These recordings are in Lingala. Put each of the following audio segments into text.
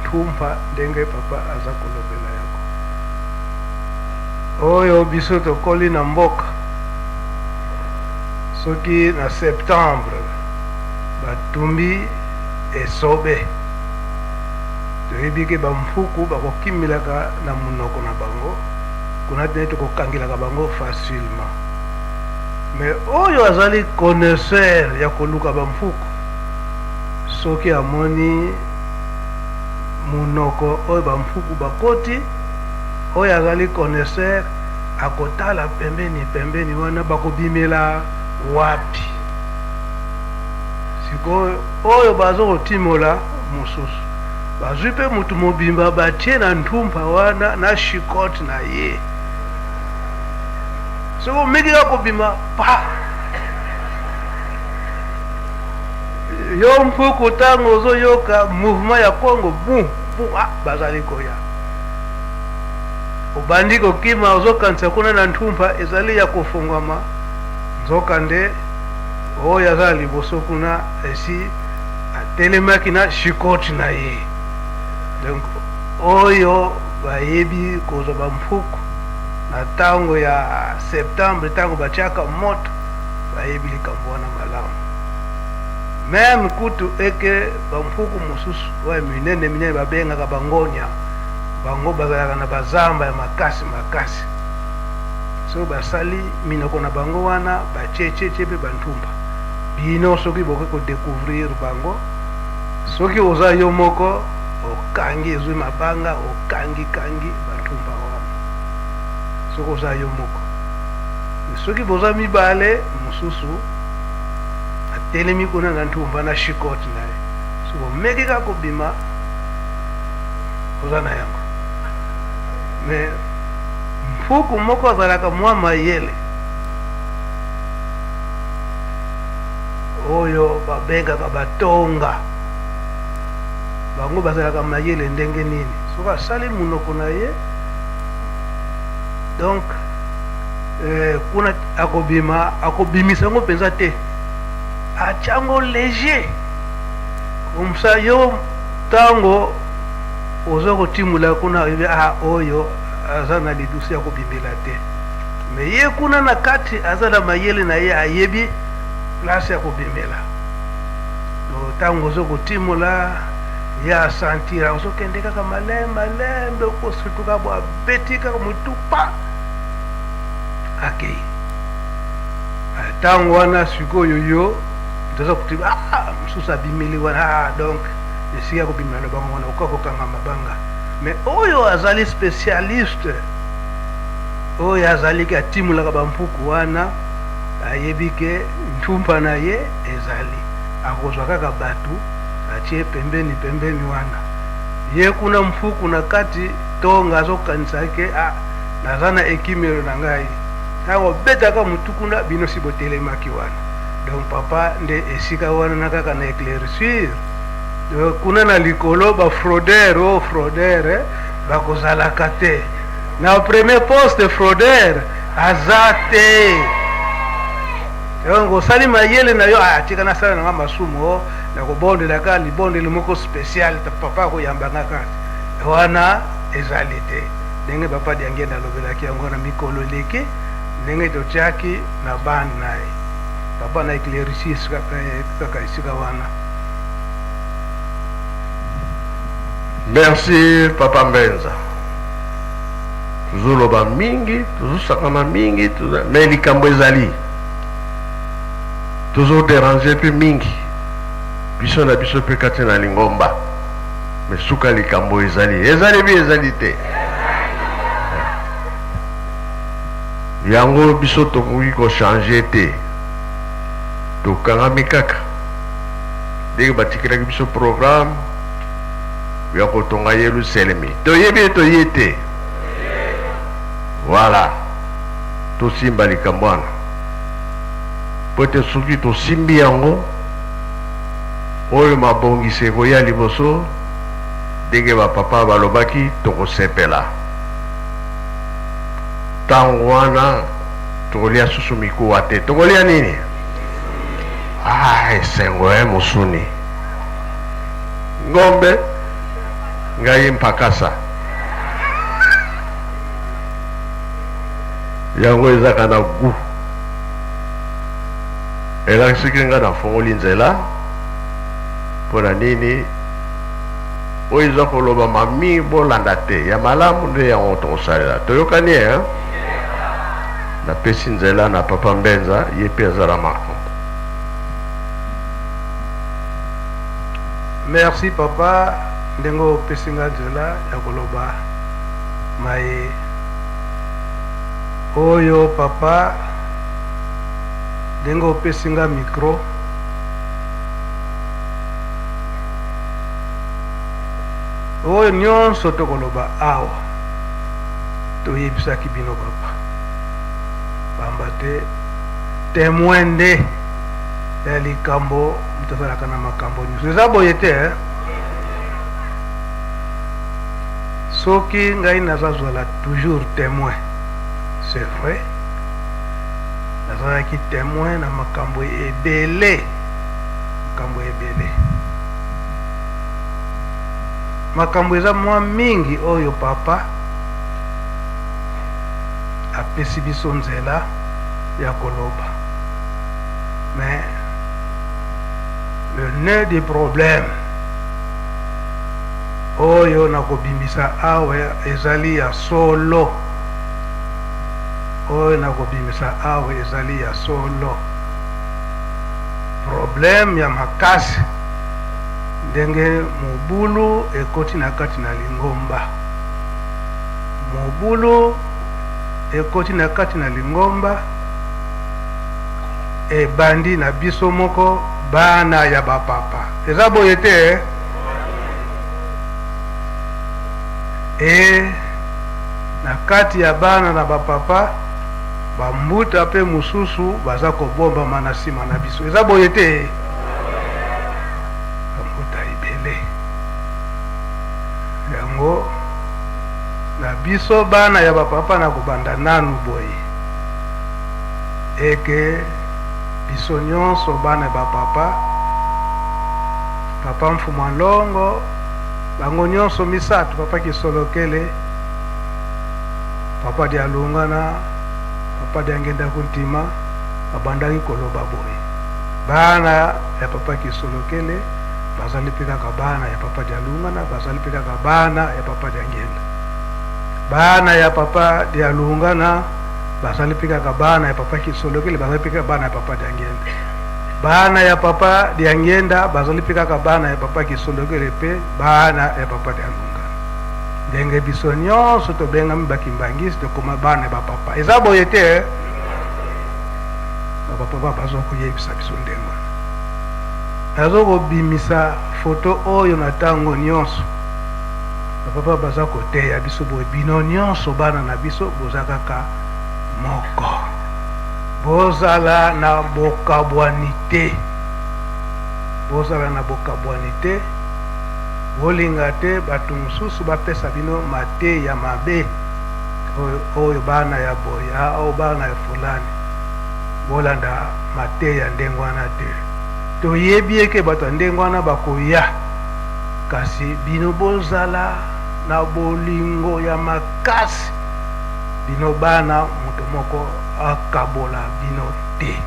nthumpa ndenge papa aza kolobela yako oyo biso tokoli na mboka soki na septembre batumbi esobe toyebi ke bamfuku bakokimilaka na munoko na bango kuna tene tokokangilaka bango facilement mais oyo azali connaisseur ya koluka bamfuku soki amoni munoko oyo bamfuku bakoti oyo azali connaisseur akotala pembeni wana bakobimela wapi sikoyo oyo bazokotimola mosusu bazwi mpe mutu mobimba batie na nthumpa wana na shikote na ye soko mikika kobima pa yo mfuku ntango ozoyoka mouvement ya kongo bu bazali koya obandi kokima ozokanisa kuna na nthumpa ezali ya kofungwama nzoka nde oyo aza liboso kuna esi atelemaki na shikote na ye donc oyo bayebi kozwa bamfuku na ntango ya septembre ntango batiaka moto bayebi likambo wana malamu meme kutu eke bamfuku mosusu oyo minene babengaka bangonya bango bazalaka na bazamba ya makasi so basali minoko na bango wana bacheche mpe banthumpa bino soki boke kodécouvrir bango soki oza yo moko okangi ezwi mabanga okangi banthumpa wana soki oza yo moko soki boza mibale mosusu atelemi kuna na nthumpa na shikote na ye so bomekika kobima oza na yango mais mfuku moko azalaka mwa mayele oyo babengaka batonga bango bazalaka mayele ndenge nini soki asali munoko na ye donc kuna akobimisa yango mpenza te atiango léger komsa yo ntango oza kotimula kuna oyebi oyo aza na lidusi ya kobimela te me ye kuna na kati aza na mayele na ye ayebi place ya kobimela ntango oza kotimula ye asantira ozokende kaka malembe okosituka bo abeti kaka motu pa akei ntango wana sikoyo yo toza kotiba mosusu abimeli wana donc esika kobimela na bango wana okokokanga mabanga mais oyo azali spécialiste oyo azaliki atimulaka bampuku wana ayebi ke nthumpa na ye ezali akozwa kaka bato atie pembeni wana ye kuna mfuku na kati tonga azokanisa ke naza na ekimelo na ngai ntango betaka motu kuna bino si botelemaki wana donc papa nde esika wana na kaka na éclaircir kuna na likolo fraudeur bakozalaka te na premier poste fraudeur aza te donc osali mayele na yo tika nasala nanga masumu nakobondelaka libondeli moko spécial papa akoyambanga kati wana ezali te ndenge papa diangenda alobelaki yango na mikolo eleki ndenge totiaki na bande na ye papa na éclairci kaka esika wana. Merci Papa Mbenza. Tuzoloba mingi, tuzosakana mingi, mais likambo ezali. Tuzo déranger pe mingi. Biso na biso pe kati na lingomba. Mais suka likambo ezali. Ezali bi ezali te. Yango biso tokoki ko changer te. Tokanga mikaka. Dès que batikira biso programme ya kotonga Yerusalemi toyebi toyete voilà tosimba likambo wana pote soki tosimbi yango oyo mabongisi ekoya liboso ndenge bapapa balobaki tokosepela ntango wana tokolia susu mikuwa te tokolia nini esengo mosuni ngombe ngai mpakasa yango ezaka na gu elakisiki nga nafungoli nzela mpona nini oyo eza koloba mami bolanda te ya malamu nde yango tokosalela toyokani e napesi nzela na papa Mbenza ye mpe azala makambo. Merci papa ndenge opesi nga nzela ya koloba maye oyo papa ndenge opesi nga micro oyo nyonso tokoloba awa toyebisaki bino papa pamba te témoin nde ya likambo moto azalaka na makambo nyonso eza boye te soki ngai nazazwala toujours témoin c'est vrai nazalaki témoin na makambo ebele makambo eza mwa mingi oyo papa apesi biso nzela ya koloba mais le nœud du problème oyo nakobimisa awa ezali ya solo problème ya makasi ndenge mobulu ekoti na kati na lingomba ebandi na biso moko bana ya bapapa eza boye te na kati ya bana na bapapa bambuta pe mususu baza kobombama na nsima na biso eza boye te bambuta ebele yango na biso bana ya bapapa na kobanda nanu boye eke biso nyonso bana ya bapapa papa Mfuma Longo bango nyonso misato papa Kisolokele papa Dialungana papa Diangenda Kuntima babandaki koloba boye bana ya papa Kisolokele bazali mpe kaka bana ya papa Dialungana bazali mpe kaka bana ya papa Diangenda bana ya papa Dialungana bazali mpe kaka bana ya papa Kisolokele bazali mpe kaka bana ya papa Diangenda bana ya papa Diangenda bazali mpe kaka bana ya papa Kisolokele mpe bana ya papa Dialungana ndenge biso nyonso tobengami bakimbangisi tokoma bana ya bapapa eza boye te bapapa bazwa koyebisa biso ndenge wana nazo kobimisa foto oyo na ntango nyonso bapapa baza koteya biso boye bino nyonso bana na biso boza kaka moko bozala na bokabwani te bolinga te bato mosusu bapesa bino mate ya mabe oyo bana ya boye oyo bana ya fulani bolanda mate ya ndenge wana te toyebi eke bato ya ndenge wana bakoya kasi bino bozala na bolingo ya makasi bino bana moto moko akabola bino te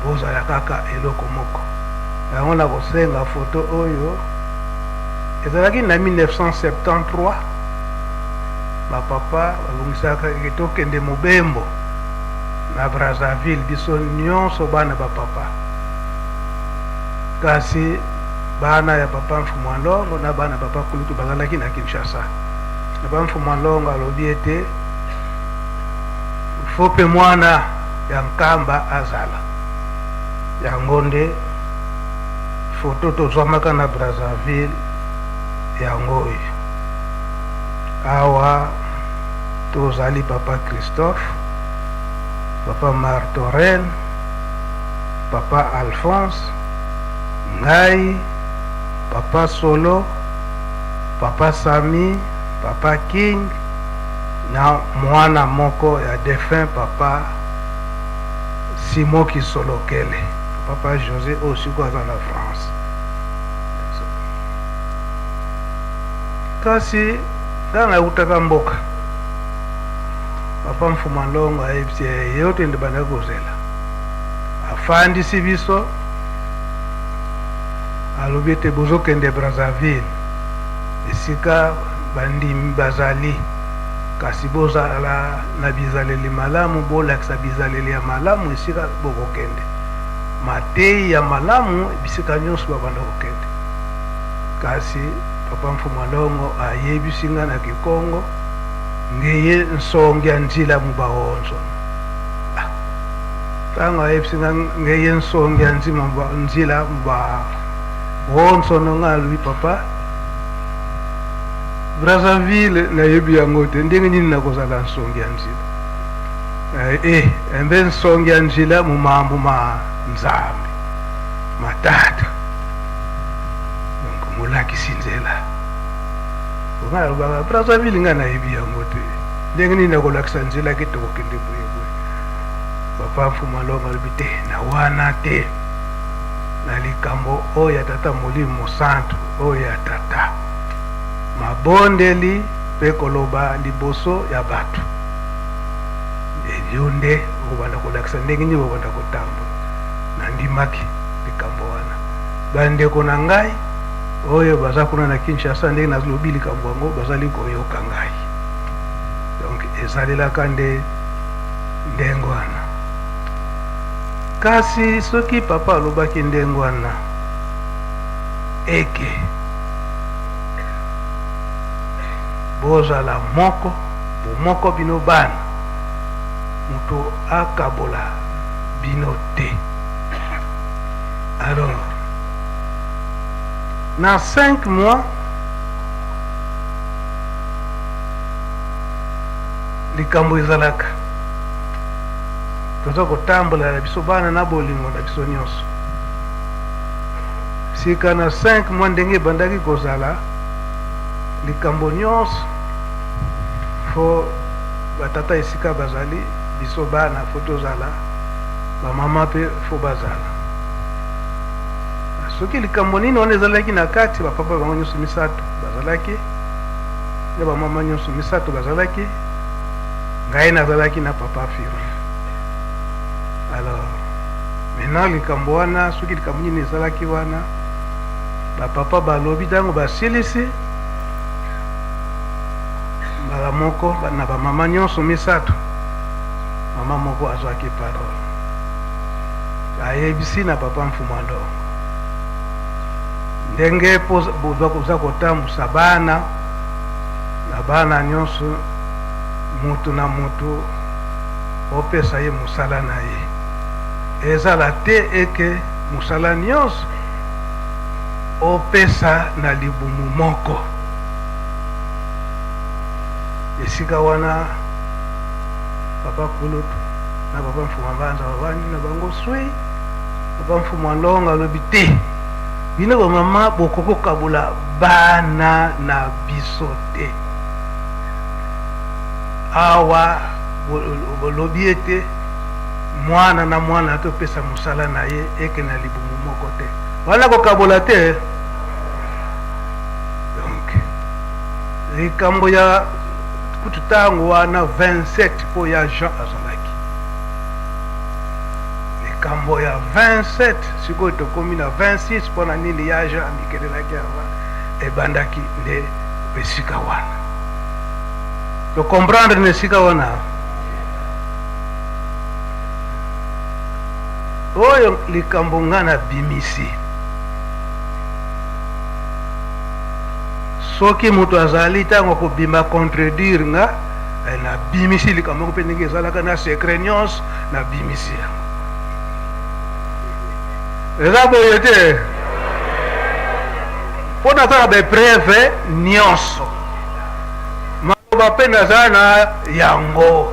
bozala kaka eloko moko yango na kosenga foto oyo ezalaki na 1973 bapapa balongisaka tokende mobembo na Brazzaville biso nyonso bana bapapa kasi bana ya papa Mfuma Longo na bana papa Kulutu bazalaki na Kinshasa na papa Mfuma Longo alobi ete fo pe mwana ya nkamba azala yango nde foto tozwamaka na Brazzaville yango oyo awa tozali papa Christophe papa Martorel papa Alphonse ngai papa Solo papa Sami papa King na mwana moko ya défunt papa Simon Kisolokele papa José osiko aza na France kasi tanga utaka mboka papa Mfumalongo ayebise yote ndi banda kozela afandisi biso alobi ete bozokende Brazzaville esika bandimi bazali kasi bozala na bizaleli malamu bolakisa bizaleli ya malamu esika bokokende mateyi ya malamu bisika nyonso babanda kokende kasi papa Mfumalongo ayebisi nga na Kikongo ngeye nsonge ya nzila mu bahonzo tanga ayebisi nga ngeye nsonge ya nzila mu bahonzo nga lui papa Brazzaville na yebi yango te ndenge nini nakozala nsonge ya nzila embe nsonge ya nzila mu mambo ma nzambe matata donc mulakisi nzela ungalobaka Brazzaville nga na yebi yango te ndenge nini nakolakisa nzela ke tokokende bwebwe papa Mfumalongo alobi te na wana te na likambo oyo ya tata Molimo Santu oyo ya tata mabondeli mpe koloba liboso ya bato elio nde okobanda kolakisa ndenge nini bobanda kotambola nandimaki likambo wana bandeko na ngai oyo baza kuna na Kinshasa ndenge nazolobi likambo yango bazali koyoka ngai donc ezalelaka nde ndenge wana kasi soki papa alobaki ndenge wana eke bozala moko bomoko bino bana muto akabola bino te alors na 5 mois likambo ezalaka toza kotambola na biso bana na bolingo na biso nyonso sika na 5 mois ndenge ebandaki kozala likambo nyonso fo batata esika bazali biso bana fo tozala bamama mpe fo bazala soki likambo nini wana ezalaki na kati bapapa bango nyonso misato bazalaki nde bamama nyonso misato bazalaki ngai nazalaki na papa Firo alors maintenant likambo wana soki likambo nini ezalaki wana bapapa balobi ntango basilisi mbala moko na bamama nyonso misato mama moko azwaki parole ayebisi na papa Mfumalongo ndenge boza kotambusa bana na bana nyonso mutu na mutu opesa ye mosala na ye ezala te eke mosala nyonso opesa na libumu moko esika wana papa Kulutu na papa Mfumabanza babandi na bango swei papa Mfumalongo alobi te bino bamama bokokokabola bana na biso te awa bolobi ete mwana na mwana topesa mosala na ye eke na libumu moko te wana kokabola te donc likambo ya kutu tango wana 27 po ya Jean azalaki likambo ya 27 sikoyo tokomi na 26 mpona nini ya Jean amikelelaki awa ebandaki nde esika wana tocomprendre na esika wana oyo likambo nga na bimisi soki mutu azali ntango kobima contredire nga na bimisi likambo mpe ndenge ezalaka na secret nyonso na bimisi yango eza boye te mpo nazala bepreve nyonso maloba mpe nazala na yango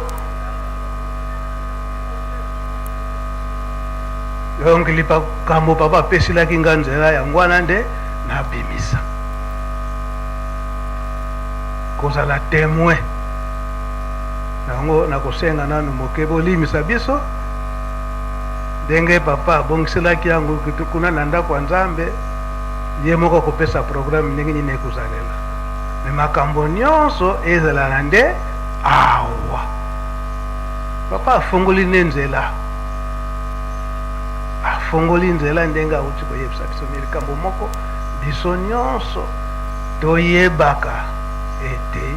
donc likambo papa apesilaki nga nzela yango wana nde nabimisa kozala témoin nango nakosenga nanu moke bolimisa biso ndenge papa abongiselaki yango kuna na ndako ya Nzambe ye moko kopesa programme ndenge nini ekozalela me makambo nyonso ezala nde awa papa afungoli nenzela afungoli nzela ndenge auti koyebisa biso likambo moko biso nyonso toyebaka ete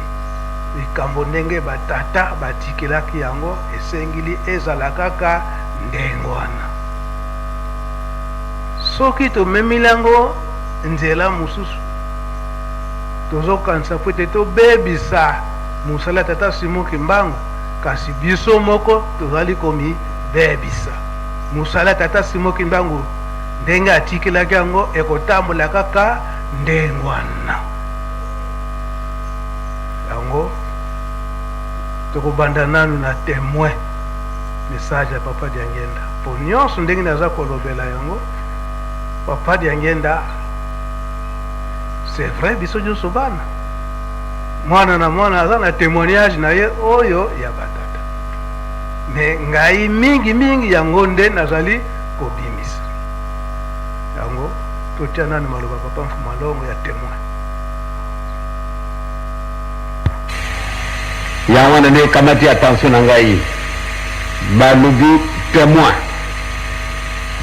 likambo ndenge batata batikelaki yango esengili ezala kaka ndenge wana soki tomemeli yango nzela mosusu tozokanisa po ete tobebisa mosala tata Simoki Mbangu kasi biso moko tozali komibebisa mosala tata Simoki Mbangu ndenge atikelaki yango ekotambola kaka ndenge wana yango tokobanda nanu na témoin message ya papa Diangenda po nyonso ndenge naza kolobela yango papa Diangenda c'est vrai biso nyonso bana mwana na mwana aza na témoignage na ye oyo ya batata me ngai mingi yango nde nazali kobimisa yango totia nanu maloba papa Mfumalongo ya témoin ya wana ne kamati attention na ngai balubi témoin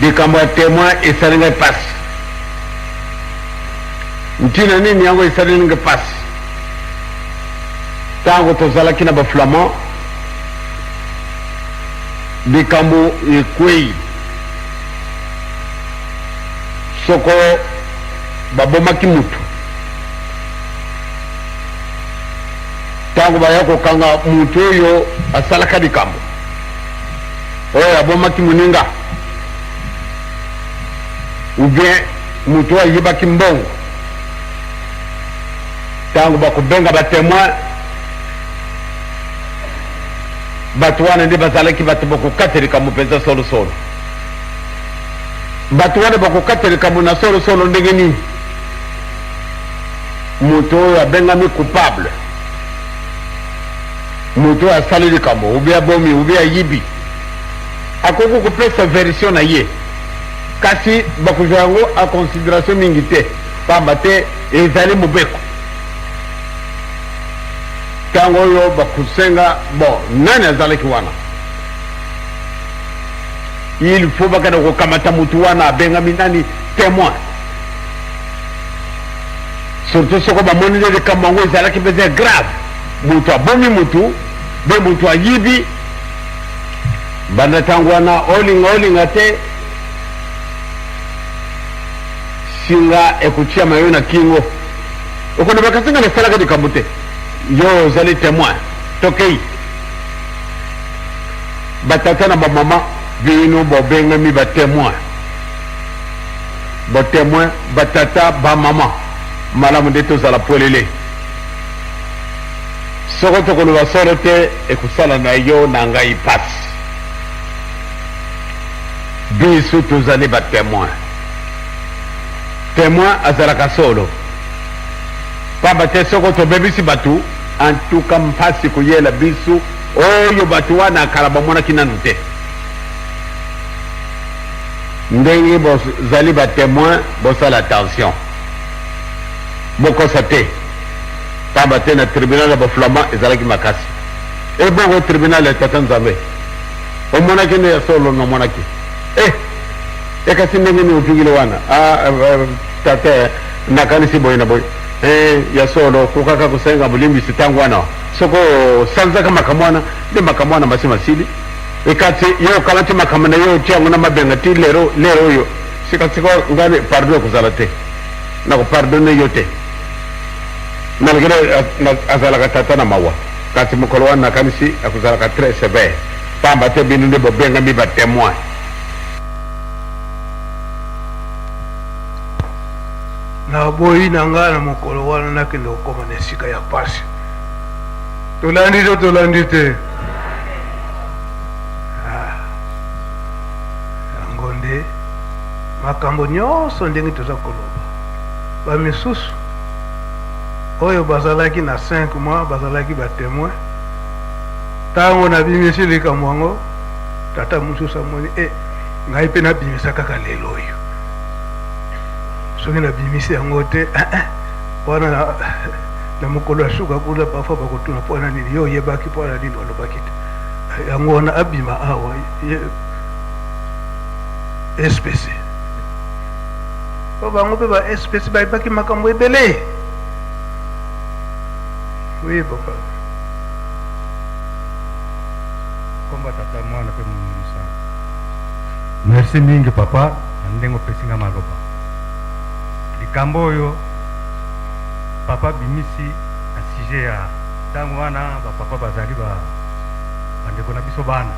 likambo ya témoin esalinga pasi ntina nini yango esalinga pasi tango tozalaki na baflamand likambo ekwei soko babomaki mutu tango baya kokanga mutu oyo asalaka likambo oyo abomaki muninga ou bien mutu ayibaki mbongo tango bakobenga batémoin bato wana nde bazalaki bato bakokateleka mpenza solosolo bato wana bakokateleka na solosolo ndenge nini mutu oyo abengami coupable mutu oyo asali likambo ube abomi ube ayibi akoki kopesa version na ye kasi bakozwa yango a considération mingi te pamba te ezali mobeko tango oyo bakusenga bon nani azalaki wana il faut bakada kokamata mutu wana abengami nani témoin surtout soko bamoni nde likambo yango ezalaki mpenza grave mutu abomi mutu be mutu ayibi banda tango wana olinga te singa ekutia mayo na kingo okona bakasenga nasalaka likambo te yo ozali témoin tokei batata na bamama bino bobengami batémoin botémoin batata bamama malamu nde tozala polele soko tokoloba solo te ekusala na yo na ngai pasi biso tozali batémoin témoin azalaka solo pamba te soko tobebisi bato en tout cas mpasi koyela biso oyo bato wana akala bamonaki nanu te ndenge bozali batémoin bosala attention bokosa te pamba te na tribunal ya baflamand ezalaki makasi ebongo tribunal ya tata nzambe omonaki nde ya solo nomonaki ekasi ndenge ni otungile wana tata nakanisi boye na boye ya solo kukaka kusenga bulimbisi tangu wana soko sanzaka makamwana nde makamwana masi masili ekati yo kalati makamana yo tiango na mabenga ti lero yo sikatiko ngani pardon kuzala te nako pardonne yo te malgré azalaka tata na mawa kati mukolo wana kanisi akuzalaka très sévère pamba te binu nde bobenga mi ba témoin na boyi na ngai na mokolo wana nakende kokoma na esika ya pasi tolandi to tolandi te yango nde makambo nyonso ndenge toza koloba bamisusu oyo bazalaki na 5 mois bazalaki batémoin ntango nabimisi likambo yango tata mosusu amoni ngai mpe nabimisa kaka lelo oyo soki nabimisi yango te wana na mokolo ashuka kula parfois bakotuna mpona nini yo oyebaki mpona nini olobaki te yango wana abima awa espèce po bango mpe ba espèce bayebaki makambo ebele. Oui papa. Komba tata mwana pe mumisa. Merci mingi papa, ndengo pesinga maloba. Likambo oyo papa bimisi na sujet ya tango wana ba papa bazali bandeko na biso bana.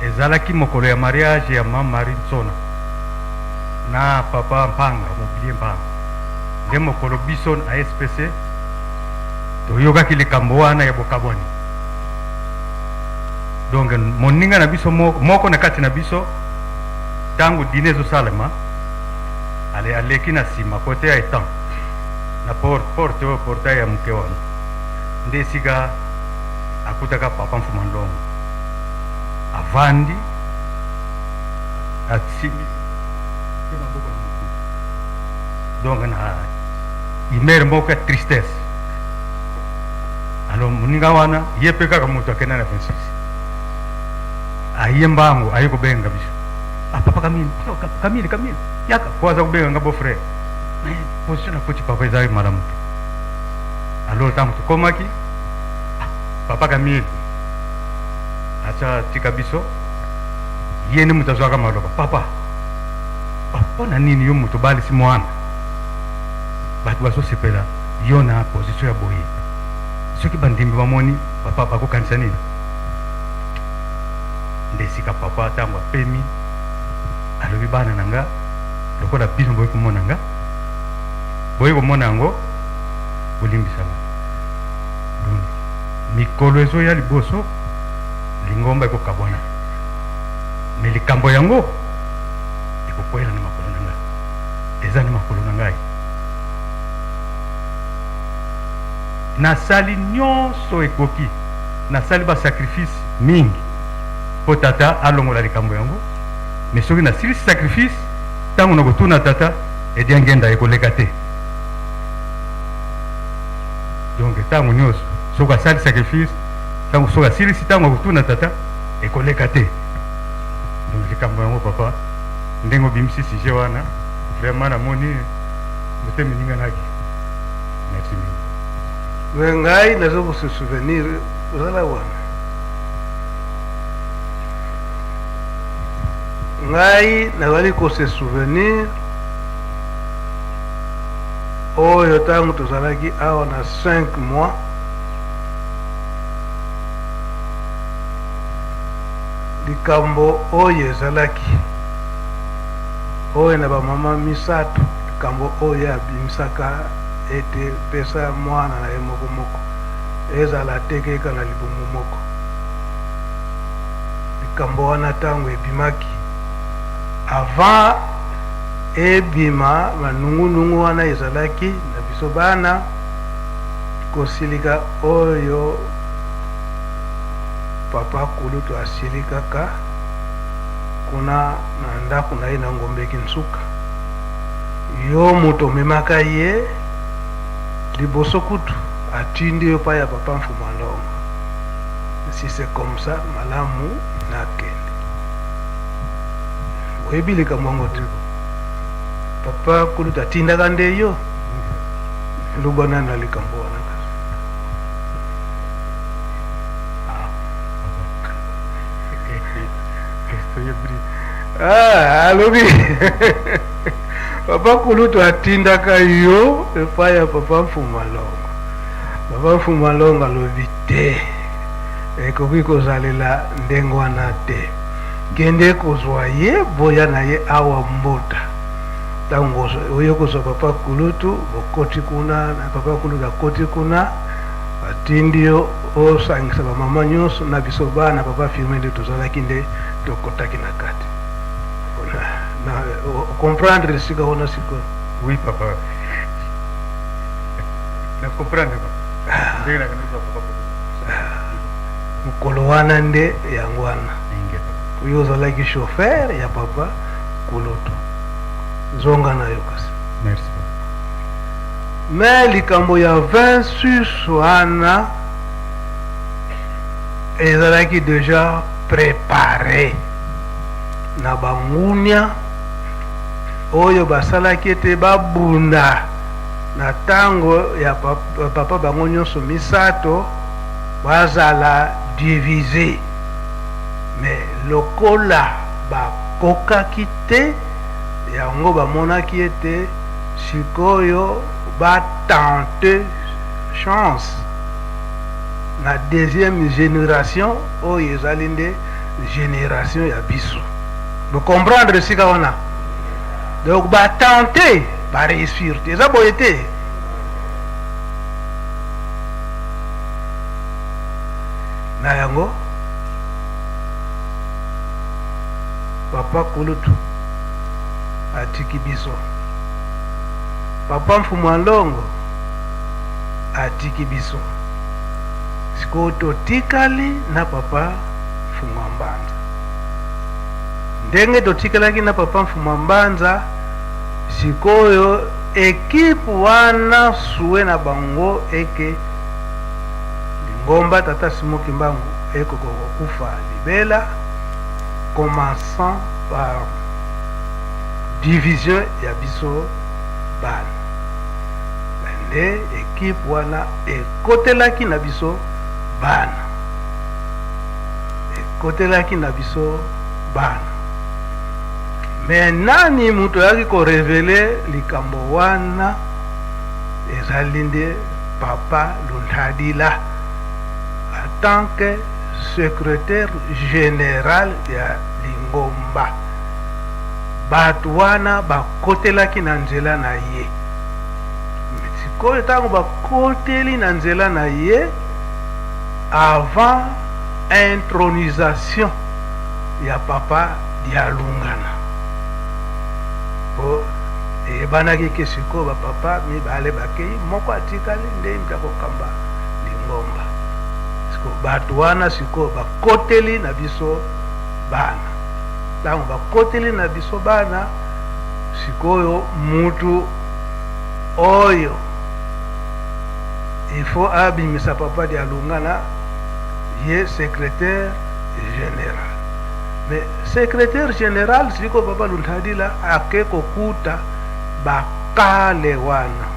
Ezalaki mokolo ya mariage ya mama Marie Nsona na papa Mpanga, Mobilier Mpanga. Nde mokolo biso na SPC toyokaki likambo wana ya bokabwani. Donc moninga na biso moko na kati na biso tango dîner ezosalema aleki na nsima kote ya etan na porte oyo portail ya moke wana nde esika akutaka papa Mfuma Ndongo avandi asimbi maboko na motu. Donc na imere moko ya tristesse. Alors moninga wana ye mpe kaka moto akenda na 26 aye mbango aye kobenga biso papa Camille yaka kwaza kubenga nga beau-frère position na koti papa ezali malamu te. Alors tango tokomaki papa Camille acha tika biso ye nde moto azwaka maloba papa mpona nini yo moto balisi mwana bato bazosepela yo na position ya boye soki bandimbi bamoni papa bakokanisa nini. Nde sika papa tango apemi alobi bana na nga lokola bino boye komona nga boye komona yango bolimbisanga. Donc mikolo ezoya liboso lingomba ekokabwana me likambo yango ekokwela na makolo na ngai eza na makolo na ngai. Nasali nyonso ekoki nasali basacrifice mingi po tata alongola likambo yango me soki nasilisi sacrifice ntango nakotuna tata edi angenda ekoleka te. Donc ntango nyonso soki asali sacrifice ntango soki asilisi ntango akotuna tata ekoleka te. Donc likambo yango papa ndenge obimisi sujet wana vraiment namoni motema eninganaki. Merci mingi. Me ngai naza kose souvenir ozala wana ngai nazali kose souvenir oyo ntango tozalaki awa na 5 mois likambo oyo ezalaki oyo na bamama misato likambo oyo abimisaka ete pesa mwana na ye moko moko ezala tekeka na libumu moko. Likambo wana ntango ebimaki avant ebima manungunungu wana ezalaki na biso bana kosilika oyo papa Kulutu asilikaka kuna na ndako na ye na Ngombeki Nsuka yo moto memaka ye liboso kutu atindi yo pa ya papa Mfuma Ndongo. Si c'est comme ça malamu nakende oyebi likambo yango te. Papa Kulutu atindaka nde yo lubana na likambo wana alobi papa Kulutu atindaka yo epa ya papa Mfuma Ndongo. Papa Mfuma Ndongo alobi te ekoki kozalela ndenge wana te kende kozwa ye boya na ye awa mbota ntango oyo kozwa papa Kulutu bokoti kuna na papa Kulutu akoti kuna atindi yo osangisa bamama nyonso na biso bana papa firme nde tozalaki nde tokotaki na kati na comprendre sika wana siko. Oui papa na comprendre ndenge na kanisa papa mokolo wana nde yango wana oyo ozalaki chauffeur ya papa Kulutu zonga na yo kasi. Merci. me likambo ya 26 wana ezalaki déjà préparé na bangunia oyo basalaki ete babunda na ntango ya papa bango nyonso misato bazala divisé, mais lokola bakokaki te yango bamonaki ete sikoyo batente chance na deuxième génération oyo ezali nde génération ya biso. Vous comprendre sika wana? Donc batente baréussir te eza boye te. Na yango papa Kulutu atiki biso, papa Mfumwalongo atiki biso, sikoyo totikali na papa Mfumwambanza. Ndenge totikalaki na papa Mfumwambanza, sikoyo ekipe wana suwe na bango eke Lingomba tata Simoki Mbangu eko kokufa libela, commençant par division ya biso bana. Nde ekipe wana ekotelaki na biso bana, ekotelaki na biso bana. Mais nani muto yaki ko revele likambo wana ezali nde papa Luntadila en tant que secrétaire général ya Lingomba. Batu wana bakotelaki na nzela na ye. Sikoyo tango bakoteli na nzela na ye avant intronisation ya papa Dialungana. Ebanaki ke sikoyo bapapa mibale bakei moko atikali nde mtako kamba Lingomba. Sikoyo batu wana sikoyo bakoteli na biso bana. Tango bakoteli na biso bana, sikoyo mutu oyo il faut abimisa papa Dialungana ye secrétaire général. Mais secrétaire général siko papa Luntadila ake kokuta bakale wana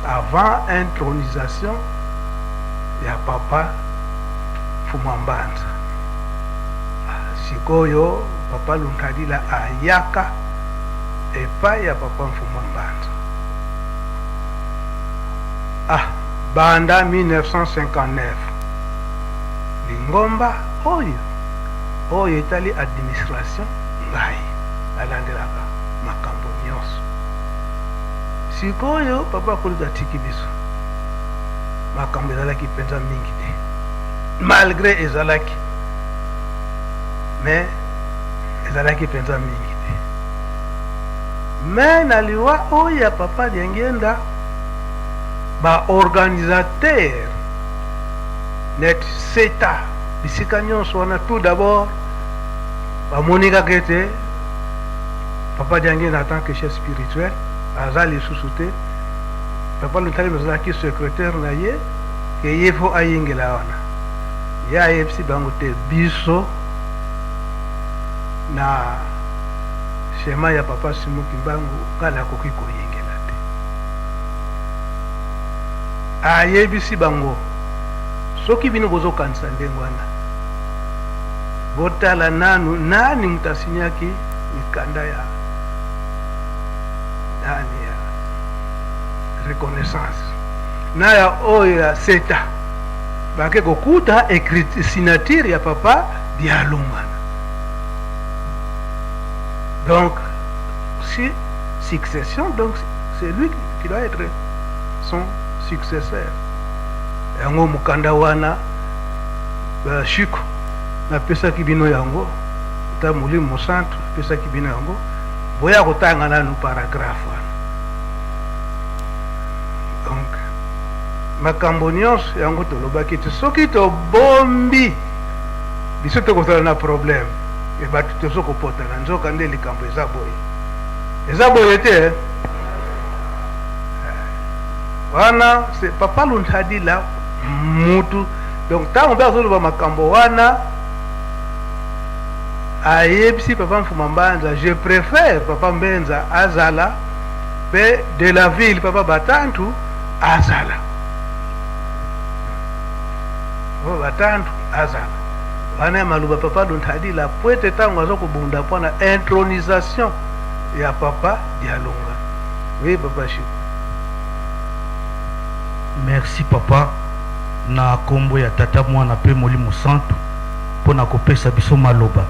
avant intronisation ya papa Mfumwambanza. Sikoyo papa Luntadila ayaka epai ya papa Mfumwambanza. Banda 1959 Lingomba oyo etali administration ngai alandelaka makambo nyonso. Sikoyo papa Kulutu atiki biso, makambo ezalaki mpenza mingi te, malgré ezalaki, mais ezalaki mpenza mingi te. Mais na liwa oyo ya papa Diengenda ba organisateur net seta bisika nyonso wana. Tout d'abord bamonika kete papa Diengenda en tant que chef spirituel aza lisusu te. Papa Luntadila azalaki secrétaire na ye ke ye fo ayingela wana ye ayebisi bango te biso na shema ya papa Simoki Mbangu kala akoki koyingela te. Ayebisi bango soki bino bozokanisa ndenge wana botala nani mutasinyaki mikanda ya nani ya reconnaissance na ya oyo ya seta bake kokuta signature ya papa Dialungana. Donc si succession, donc c'est lui qui doit être son successeur. Yango mukanda wana shiko na pesa kibino yango ta Mulimo Centre pesa kibino yango boya kotanga nanu paragraphe wana. Donc makambo nyonso yango tolobaki te soki tobombi biso tokosala na problème e batu tozokopota na nzoka nde likambo eza boye te. wana c'est papa Luntadila mutu. Donc ntango mpe azoloba makambo wana ayebisi papa Mfuma Mbanza je préfère papa Mbenza azala pe de la ville papa Batantu azala papa Batantu azala wana maluba papa Luntadila pwete ntango azokubunda mpona intronisation ya papa Dialunga. Oui papa Chico. Merci papa na kombo ya tata mwana pe Molimo Santu pona kopesa biso maloba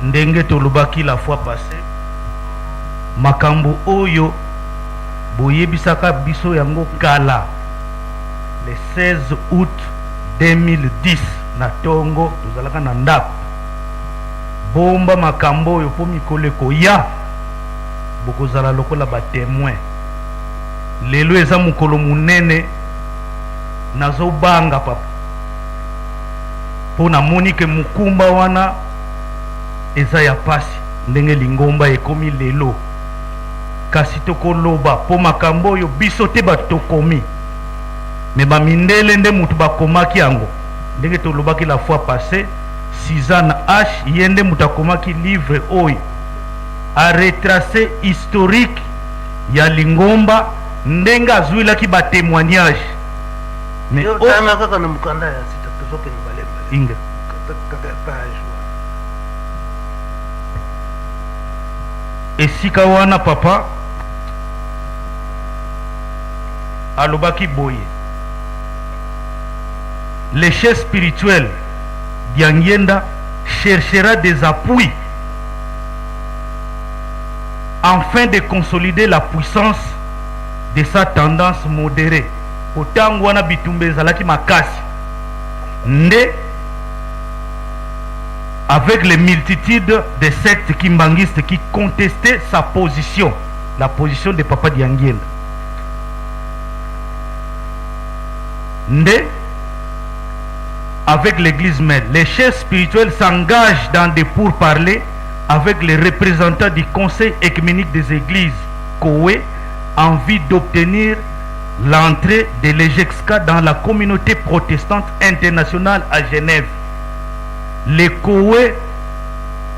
ndenge tolobaki la fois passée makambo oyo boyebisaka biso yango kala le 16 août 2010 na tongo tozalaka na ndako bomba makambo oyo po mikolo ekoya bokozala lokola batémoin. Lelo eza mokolo munene nazobanga papa po namoni ke mukumba wana eza ya pasi ndenge lingomba ekomi lelo kasi tokoloba po makambo oyo biso te batokomi me bamindele nde mutu bakomaki yango ndenge tolobaki la fois passée. Suzanne H ye nde mutu akomaki livre oyo a retracé historique ya lingomba ndenge azwilaki batémoignage mais otanga kaka na mukanda ya sita tozoke ni balemba inga kaka page esika wana papa alobaki boye le chef spirituel Diangienda cherchera des appuis afin de consolider la puissance de sa tendance modérée. Autant wana bitumbe zalaki makasi nde avec les multitudes de sectes kimbangistes qui contestaient sa position, la position de Papa Diangienda. Nde avec l'église mère, les chefs spirituels s'engagent dans des pourparlers avec les représentants du Conseil écuménique des églises COE en vue d'obtenir l'entrée de l'EGEXCA dans la communauté protestante internationale à Genève. Les COE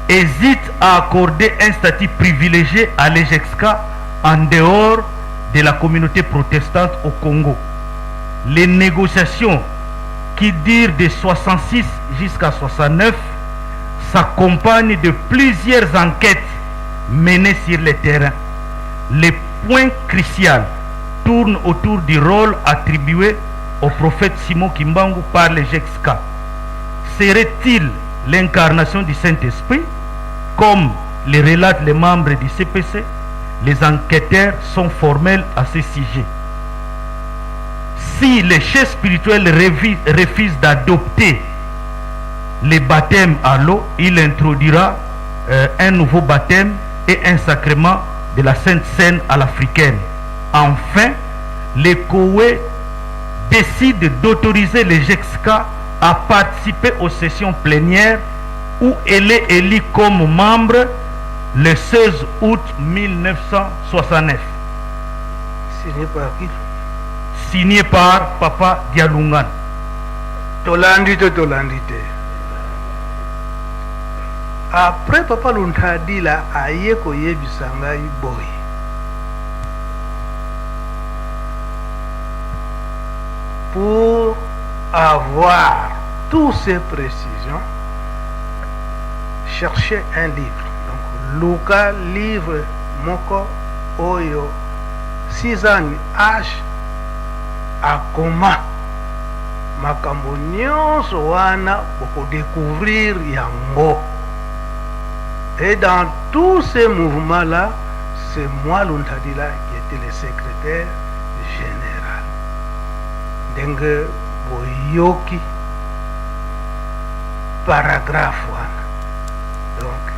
hésitent à accorder un statut privilégié à l'EGEXCA en dehors de la communauté protestante au Congo. Les négociations qui durent de 66 jusqu'à 69 s'accompagnent de plusieurs enquêtes menées sur le terrain. Les points cruciaux tournent autour du rôle attribué au prophète Simon Kimbangu par les GEXCA. Serait-il l'incarnation du Saint-Esprit, comme le relatent les membres du CPC? Les enquêteurs sont formels à ce sujet. Si le chef spirituel refuse d'adopter le baptême à l'eau, il introduira un nouveau baptême et un sacrement de la Sainte Seine à l'africaine. Enfin, les COE décident d'autoriser les GEXCA à participer aux sessions plénières où elle est élue comme membre le 16 août 1969. Signé par qui? Signé par Papa Dialungan. Tolandite. Après Papa Luntadila aye koyebisa ngai boy. Pour avoir toutes ces précisions, cherchez un livre. Donc, Luka livre Moko Oyo Suzanne H akoma makambo nyonso wana boko découvrir yango. Et dans tous ces mouvements là, c'est moi Luntadila qui était le secrétaire général. Denge boyoki paragraphe wana. Donc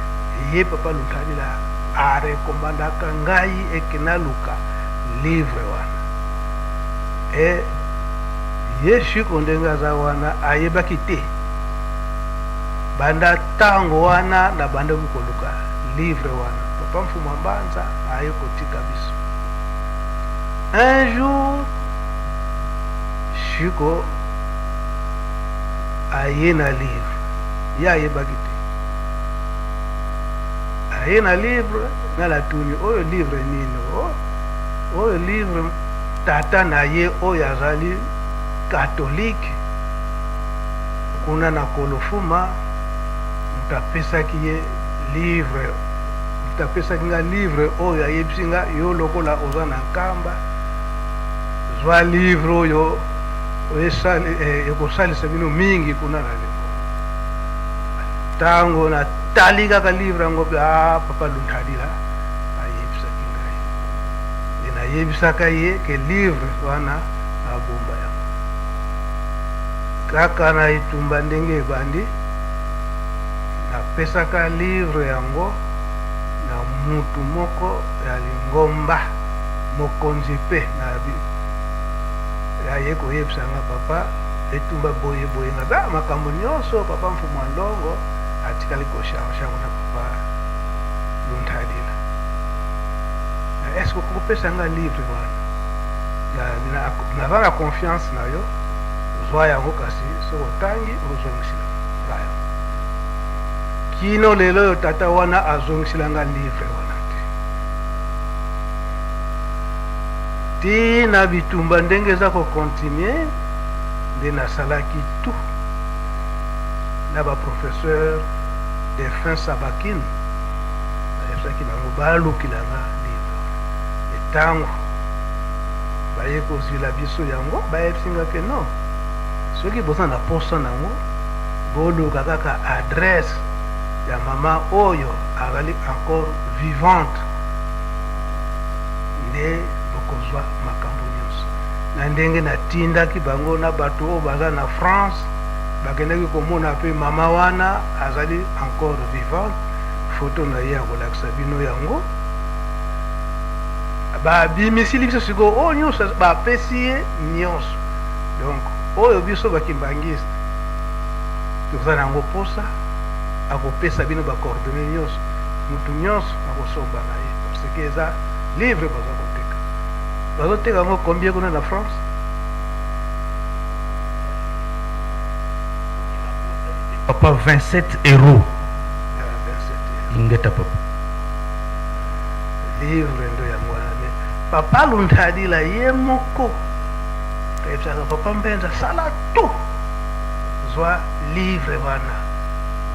ye Papa Luntadila a recommandaka ngai ekena luka livre wana. Et yeshi kondenga za wana ayebaki te. Banda tango wana na banda mukoluka livre wana. Papa Mfuma Mbanza aye kotika biso. un jour shiko aye na livre ya ayebaki te aye na livre nga natuni oyo livre nini oyo livre tata na ye oyo azali katolike kuna na kolofuma mutu apesaki ye livre mutu apesaki nga livre oyo ayebisi nga yo lokola oza na nkamba zwa livre oyo ekosalisa bino mingi kuna na lengomba ntango natali kaka livre yango mpe papa Luntadila ayebisaki ngai nde nayebisaka ye ke livre wana abomba yango kaka na etumba ndenge ebandi napesaka livre yango na mutu moko ya lingomba mokonzi mpe na aye koyebisa nga papa etumba boye nga makambo nyonso papa Mfumwa Ndongo atikali kosharshango na papa Luntadila eske okopesa nga livre wana naza na confiance na yo zwa yango kasi soki otangi ozongisila nga yango kino lelo oyo tata wana azongisila nga livre wana te na bitumba ndenge eza kokontinue nde nasalaki tout na baprofesseur Delphin Sabakine nayebisaki bango balukilanga livre etango baye kozwila biso yango bayebisinga ke non soki boza na posa nango boluka kaka adresse ya mama oyo azali encore vivante nde bokozwa makambo nyonso na ndenge natindaki bango na bato oyo baza na France bakendaki komona mpe mama wana azali encore vivante foto na ye ya kolakisa bino yango babimisili biso sikoyo oyo nyonso bapesi ye nyonso donc oyo biso bakimbangiste toza nango posa akopesa bino bacoordonne nyonso mutu nyonso akosomba na ye parce que eza livre baza koteka bazoteka yango combien kuna na France papa 27 euros ingeta papa livre ndo yango wana me papa Luntadila ye moko kayebisaka papa Mbenza sala tout zwa livre wana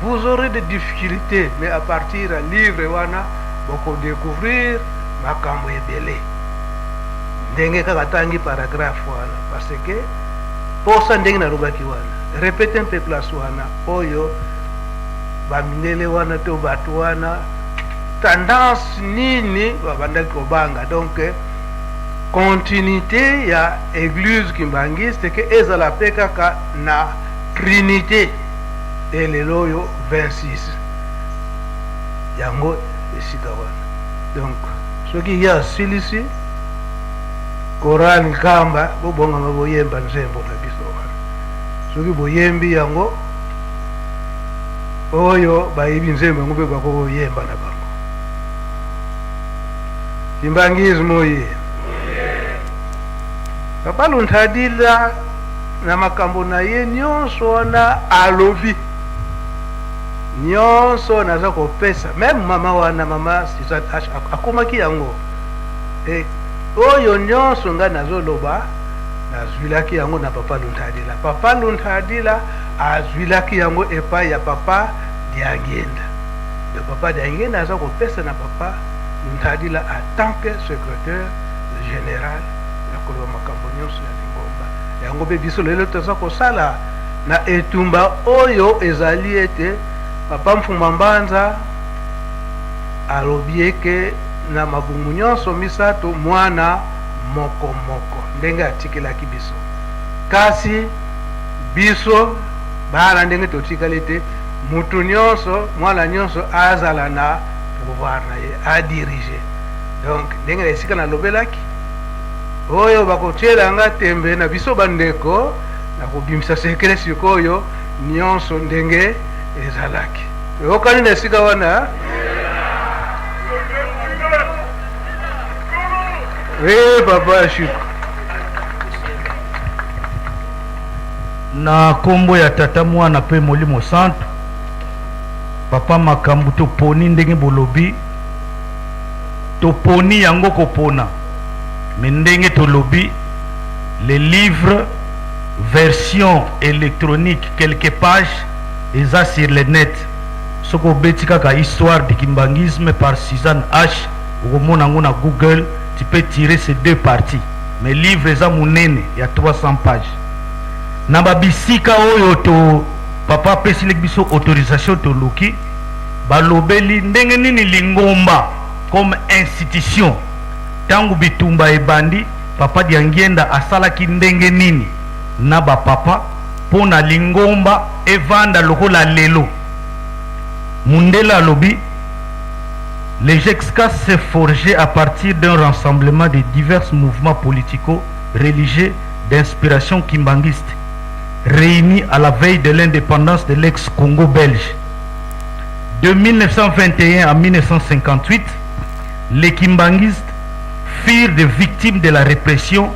vous aurez des difficultés mais à partir ya livre wana bokodécouvrir makambo ebele ndenge kaka tangi paragraphe wana parce que posa ndenge nalobaki wana répéter un peu place wana oyo bamindele wana to bato wana tendance nini babandaki kobanga donc continuité ya église kimbangiste ke ezala mpe kaka na trinité elelo oyo 26 yango esika wana donc soki ye asilisi Koran nkamba bobonganga boyemba nzembo na biso wana soki boyembi yango oyo bayebi nzembo yango mpe bakoyemba na bango kimbangisme oye papa Luntadila na makambo na ye nyonso wana alobi nyonso naza kopesa meme mama wana mama akomaki yango oyo nyonso nga nazoloba nazwilaki yango na papa Luntadila papa Luntadila azwilaki yango epai ya papa Diangenda de papa Diangenda aza kopesa na papa Luntadila en tant que secrétaire général ya koloba makambo nyonso ya lingomba yango mpe biso lelo toza kosala na etumba oyo ezali ete papa Mfumba Mbanza alobi eke na mabungu nyonso misato mwana moko moko ndenge atikelaki biso kasi biso bana ndenge totikali te mutu nyonso mwana nyonso azala na pouvoir na ye adirige donc ndenge na esika nalobelaki oyo bakotielanga tembe na biso bandeko na kobimisa sekre sikoyo nyonso ndenge ezalaki okani na esika wana papa Shiko. Na kombo ya tata mwana pe Molimo Santo papa makambu toponi ndenge bolobi toponi yango kopona mais ndenge tolobi les livres version électronique quelques pages eza sur le net soko beti kaka histoire du kimbangisme par Suzanne H okomona yango na Google, tu peux tirer ces deux parties mais livre eza munene ya 300 pages na babisika oyo to papa pesi biso autorisation to luki balobeli ndenge nini Lingomba comme institution tangu bitumba ebandi papa Diangienda asalaki ndenge nini na ba papa pona Lingomba evanda lokola lelo Mundela lobi. Les JEXCA s'est forgé à partir d'un rassemblement de divers mouvements politico-religieux d'inspiration kimbangiste réunis à la veille de l'indépendance de l'ex-Congo belge. De 1921 à 1958, les kimbangistes firent des victimes de la répression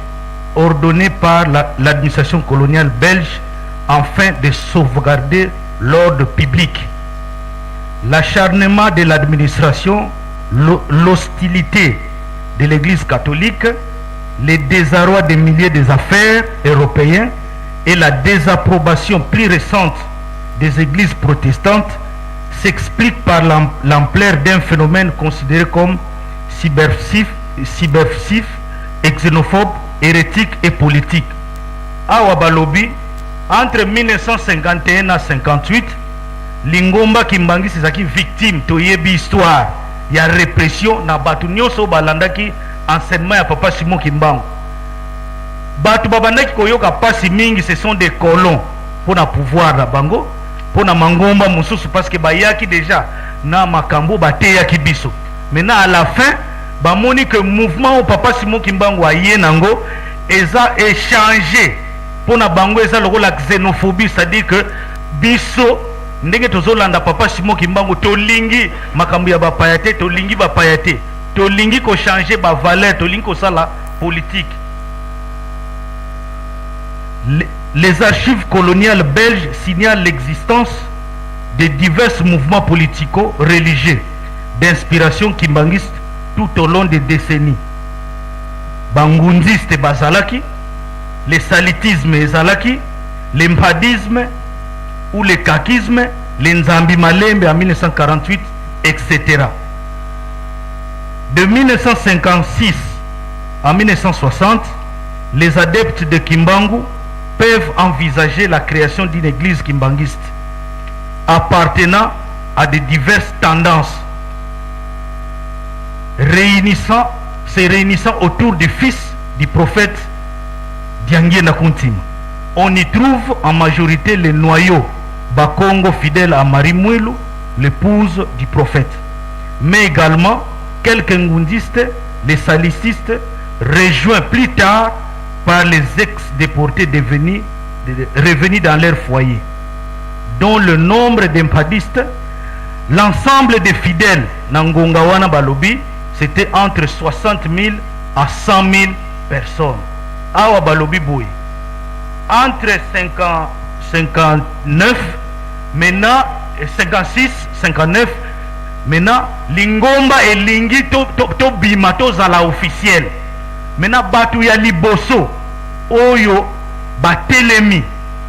ordonnée par l'administration coloniale belge afin de sauvegarder l'ordre public. L'acharnement de l'administration, l'hostilité de l'Église catholique, le désarroi des milliers des affaires européens et la désapprobation plus récente des églises protestantes s'expliquent par l'ampleur d'un phénomène considéré comme subversif, xénophobe, hérétique et politique. Awa balobi, entre 1951 et 1958, Lingomba Kimbangisi ezaki victime toyebi histoire ya répression na batu nyonso balandaki enseignement ya papa Simon Kimbangu. Batu babandaki koyoka pasi mingi, ce sont des colons pour na pouvoir na bango, pour na mangomba mususu parce que bayaki déjà na makambo bateyaki biso. Maintenant à la fin bamoni que mouvement au papa Simon Kimbangu aye nango eza échangé pour na bango eza lokola xénophobie, c'est-à-dire que biso ndenge tozolanda papa Simon Kimbangu tolingi makambo ya bapayate, tolingi bapayate, tolingi ko changer ba valeur, tolingi ko sala politique. Les archives coloniales belges signalent l'existence de divers mouvements politico-religieux d'inspiration kimbangiste tout au long des décennies. Bangunziste bazalaki, le salitisme ezalaki, l'empadisme ou le kakisme, le Nzambi Malembe en 1948, etc. De 1956 à 1960, les adeptes de Kimbangu peuvent envisager la création d'une église kimbangiste appartenant à de diverses tendances, se réunissant autour du fils du prophète Diangienda Kuntima. On y trouve en majorité les noyaux Bakongo fidèles à Marie Mouilou, l'épouse du prophète, mais également quelques ngundistes, les salicistes, rejoints plus tard par les ex-déportés revenus dans leur foyer, dont le nombre d'empadistes, l'ensemble des fidèles Nangongawana Balobi, c'était entre 60 000 à 100 000 personnes. Awa Balobi Boy. Entre 59, maintenant 56, 59, maintenant Lingomba et Lingi to bimato zala officiel. Maintenant batu ya liboso oyo batelemi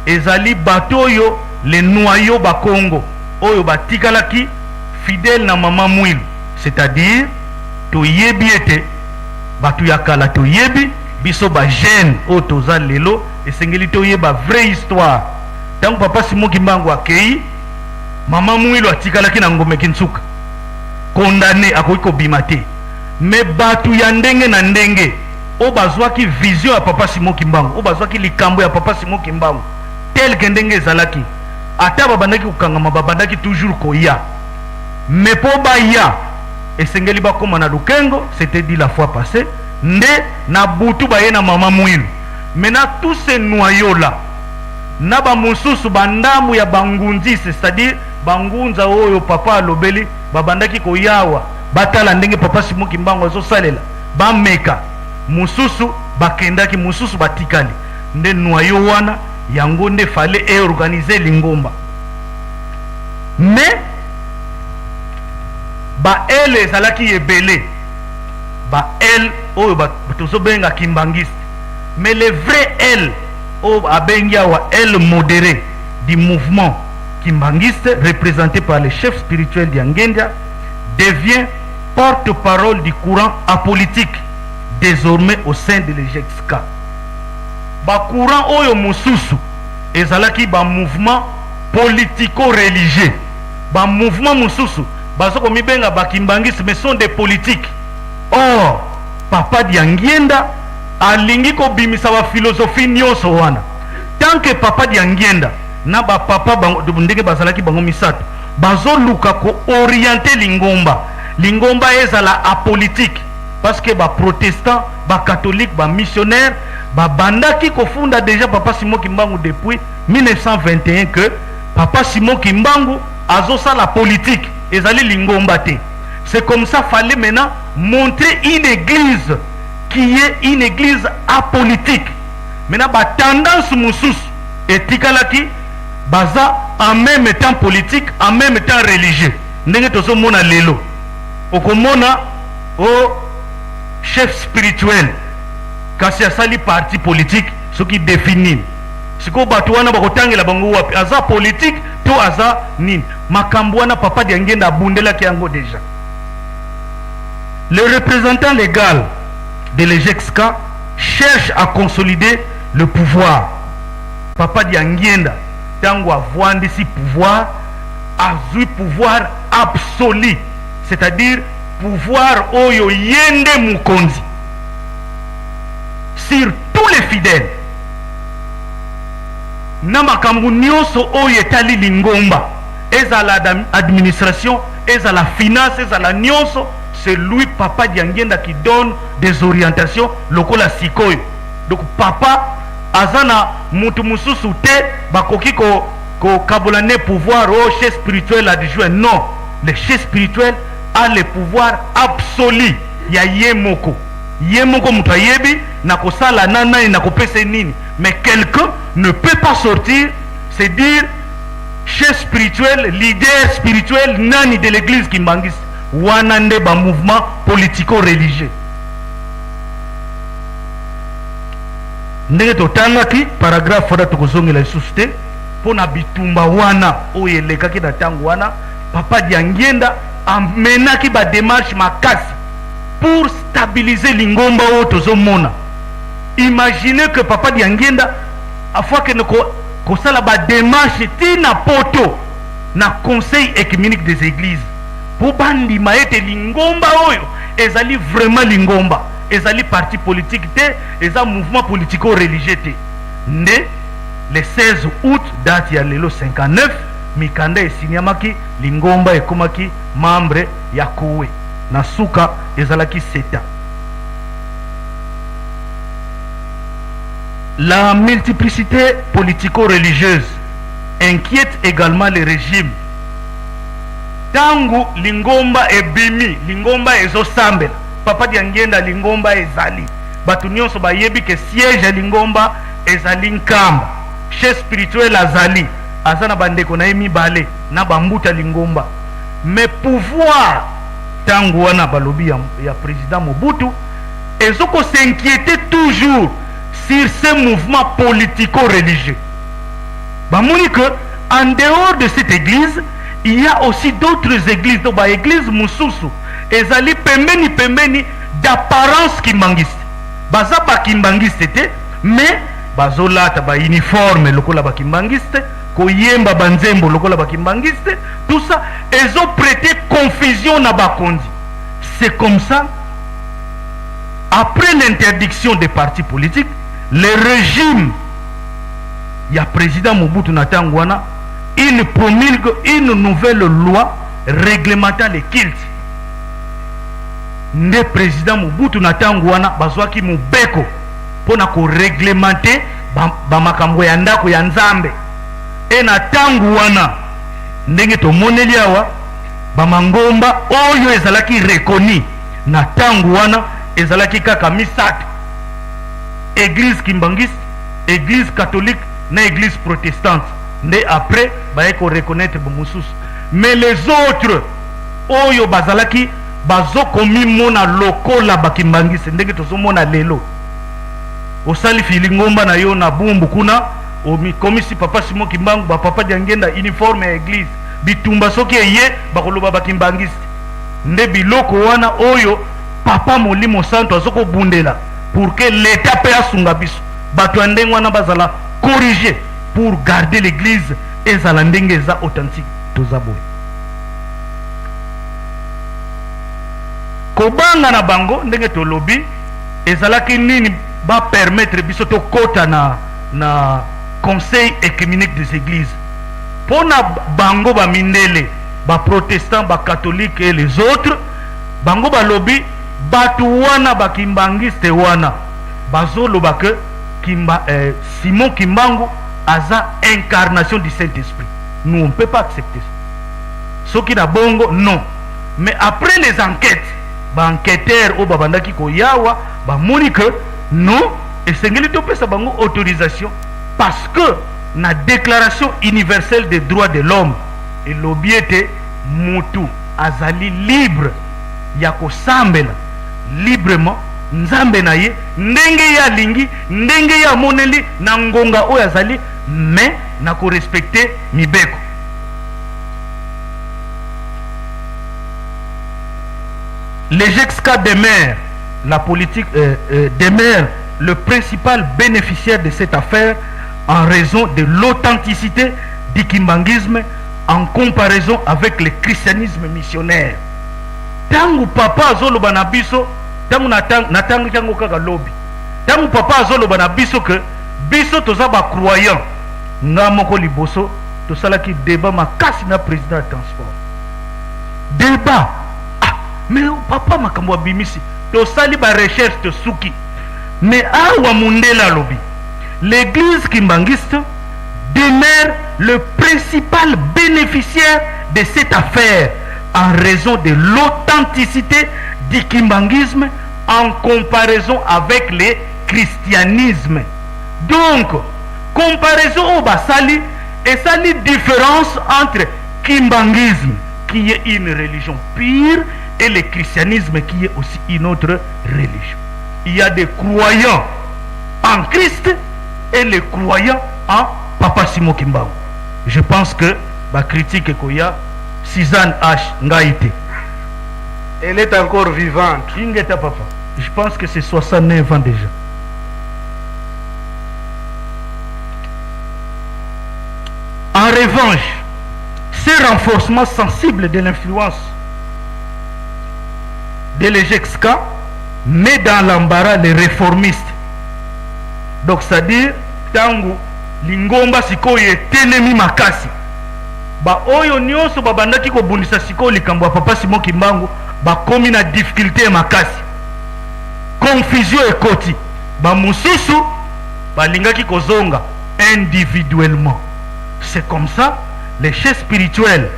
ezali bato yo les noyaux bakongo oyo batikalaki fidèle na mama Mwilu, c'est-à-dire to yebi ete batu ya kala to yebi biso ba jeune o toza lelo esengeli to yeba vraie histoire. Tant papa Simon Kimbangu akei mama Mwilu atikalaki na ngome kinsuka condamné akoiko bimate, mais batu ya ndenge na ndenge o bazwaki vision ya papa Simon Kimbangu, o bazwaki likambo ya papa Simon Kimbangu tel que ndenge ezalaki, ata babandaki kokangama babandaki toujours koya, mais po baya esengeli bakoma na lukengo, c'était dit la fois passée, nde na butu baye na mama Mwilu. Maintenant tous ces noyaux là na ba mususu bandamu ya bangunzi, c'est-à-dire bangunza oyo papa alobeli babandaki koyawa batala ndenge papa Simon Kimbangu azosalela bameka mususu bakendaki mususu batikali nde noyo wana yango nde fale organiser lingomba. Mais ba ele ezalaki ebele, ba el oyo tozobenga kimbangiste, mais le vrai el oyo abengi awa el modéré du mouvement kimbangiste représenté par le chef spirituel d'Yangendia devient porte-parole du courant apolitique désormais au sein de l'EJEXCA. Ba courant oyo mususu ezalaki ba mouvement politico-religieux, ba mouvement mususu bazoko mibenga ba kimbangiste mais sont des politiques. Or papa Diangienda alingi ko bimisa ba philosophie nyonso wana. Tant que papa Diangienda na ba papa ndenge bazalaki bango misato bazoluka ko orienter lingomba ezala apolitique, parce que ba protestant, ba catholique, ba missionnaire ba bandaki ko funda déjà papa Simon Kimbangu depuis 1921 que papa Simon Kimbangu azosa la politique ezali lingomba te. C'est comme ça fallait maintenant montrer une église qui est une église apolitique. Maintenant ba tendance mususu etikalaki baza en même temps politique, en même temps religieux. Ndenge tozo mona lelo okomona o chef spirituel kasi asali parti politique ce qui définit siko batu wana bakotangela bango wapi aza politique to aza nini makambo wana papa Diangienda abundelaki yango déjà. Le représentant légal de l'EJEXCA cherche à consolider le pouvoir. Papa Diangienda tango avwandisi pouvoir azui pouvoir absolu, c'est-à-dire pouvoir oyo yende mukonzi sur tous les fidèles. Na makambo nyonso oyo etali lingomba ezala administration, ezala finance, ezala nyonso, c'est lui papa Diangienda qui donne des orientations lokola sikoyo. Donc papa azana mutu mususu te bakoki ko kabolane pouvoir au chef spirituel adjoint. Non, le chef spirituel a le pouvoir absolu ya yemoko. Yemoko mutu ayebi na kosala nana na kopesa nini. Mais quelqu'un ne peut pas sortir, c'est dire chef spirituel, leader spirituel nani de l'église kimbangiste wanande ba mouvement politico-religieux. Ndenge totangaki paragraphe fora tokozongela lisusu te pona bitumba wana oyo elekaki na ntango wana papa Diangienda amenaki ba démarche makasi pour stabiliser lingomba oyo tozomona. Imaginez que papa Diangienda afwa ke kosala ba démarche tina poto na conseil écuménique des églises pour bandima ete lingomba oyo ezali vraiment lingomba, ezali parti politique te, eza mouvement politico-religieux te. Nde le 16 août date ya lelo 59 mikanda esinyamaki lingomba ekomaki membre ya kowe na suka ezalaki seta. La multiplicité politico-religieuse inquiète également le régime. Tangu lingomba ebimi, lingomba ezosambela, papa Diangienda lingomba ezali. Batu nyonso bayebi ke siège ya lingomba ezali nkamba. Chef spirituel azali, azana bandeko na mibale na bambuta lingomba. Mais pouvoir tangu wana balobi ya président Mobutu ezoko s'inquiéter toujours sur ce mouvement politico-religieux. Bamoni que en dehors de cette église, il y a aussi d'autres églises. Donc ba église mususu ezali pembeni d'apparence kimbangiste. Baza ba kimbangiste te, mais bazolata ba uniforme lokola ba kimbangiste, koyemba banzembo lokola ba kimbangiste, tout ça ezo prêter confusion na bakondi. C'est comme ça, après l'interdiction des partis politiques, le régime ya président Mobutu Natangwana, il promulgue une nouvelle loi réglementant les cultes. Le président Mobutu Natangwana bazwaki mubeko pona ko réglementer ba makambo ya ndako ya nzambe. E Natangwana ndenge to moneli awa ba mangomba oyo ezalaki reconnu Natangwana ezalaki kaka misato. église kimbangiste, église catholique na église protestante nde après baye ko reconnaître bomususu. Mais les autres oyo bazalaki bazokomimona lokola bakimbangiste ndenge tozomona lelo osali fili ngomba na yo na bumbu kuna omikomisi papa Simon Kimbangu bapapa diangenda uniforme ya église bitumba soki eye bakoloba bakimbangiste nde biloko wana oyo papa Molimo Santo azokobundela pour que l'état pe asunga biso bato ya ndenge wana bazala corriger pour garder l'église ezala ndenge eza authentique toza boye. Kobanga na bango ndenge tolobi ezalaki nini ba permettre biso to kota na conseil écuménique des églises pona bango ba mindele ba protestants ba catholiques et les autres bango ba lobi batu wana ba kimbangiste wana bazoloba que Simon Kimbangu aza incarnation du Saint-Esprit. Nous on peut pas accepter ça. Ce qui na bongo non. Mais après les enquêtes ba enquêteur o babandaki ko yawa ba moni que non et sengeli to pesa bango autorisation parce que na déclaration universelle des droits de l'homme et l'objectif mutu azali libre ya kosambela librement nzambe na ye ndenge ya lingi ndenge ya moneli na ngonga oyo azali mais na ko respecter mibeko. Les GEXCA demeurent la politique demeure le principal bénéficiaire de cette affaire en raison de l'authenticité du kimbangisme en comparaison avec le christianisme missionnaire. Tangu papa azoloba na biso tangu na tangu tangu kaka lobi tangu papa azoloba na biso que biso toza ba croyant nga moko liboso tosalaki débat makasi na président de transport débat. Mais papa makambo bimisi to sali ba recherche to suki mais awa mundela lobi l'église kimbangiste demeure le principal bénéficiaire de cette affaire en raison de l'authenticité du kimbangisme en comparaison avec le christianisme. Donc comparaison au basali et sali différence entre kimbangisme qui est une religion pure et le christianisme qui est aussi une autre religion. Il y a des croyants en Christ et les croyants en Papa Simon Kimbangu. Je pense que ma critique Koya Suzanne H. Ngaïté. Elle est encore vivante. Ingeta papa. Je pense que c'est 69 ans déjà. En revanche, ce renforcement sensible de l'influence de l'EGEXCA met dans l'embarras les réformistes. Donc c'est-à-dire tangu lingomba sikoye telemi makasi ba oyo nyonso babandaki ko bundisa sikoyo likambo papa Simon Kimbangu ba komi na difficulté makasi confusion ekoti ba mususu balingaki kozonga individuellement. C'est comme ça les chefs spirituels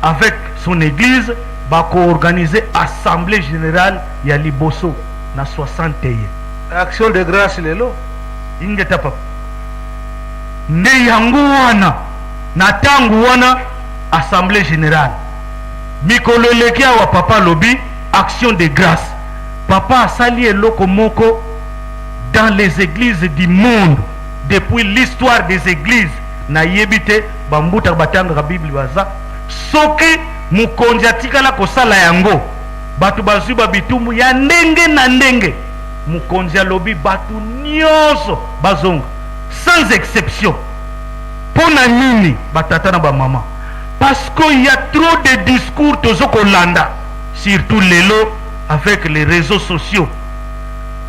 avec son église va co-organiser assemblée générale ya liboso na 61 action de grâce lelo ingeta papa nde yango wana na tangu wana assemblée générale mikolo eleki awa papa lobi action de grâce papa asali eloko moko dans les églises du monde depuis l'histoire des églises na yebite bambuta batanga ka bible baza soki mukonzi atikala kosala yango batu bazwi babitumu ya ndenge na ndenge mukonzi alobi batu nyonso bazonga sans exception. Pona nini batata na ba maman parce qu'il y a trop de discours tozoko landa surtout lelo avec les réseaux sociaux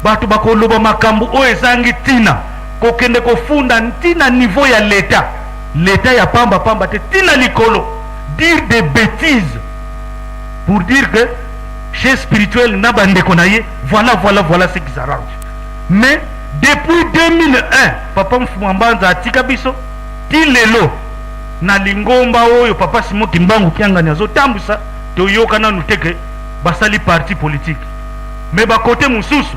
batu bakoloba makambo o ezangi tina kokende kofunda ntina niveau ya l'état ya pamba pamba te tina likolo dire des bêtises pour dire que chez spirituel na bande konaye voilà ce qui s'arrange. Mais depuis 2001 papa Mfumambanza atika biso ti lelo na lingomba oyo papa Simon Kimbangu kiangani azotambusa toyoka nanu teke basali parti politique mais ba côté mususu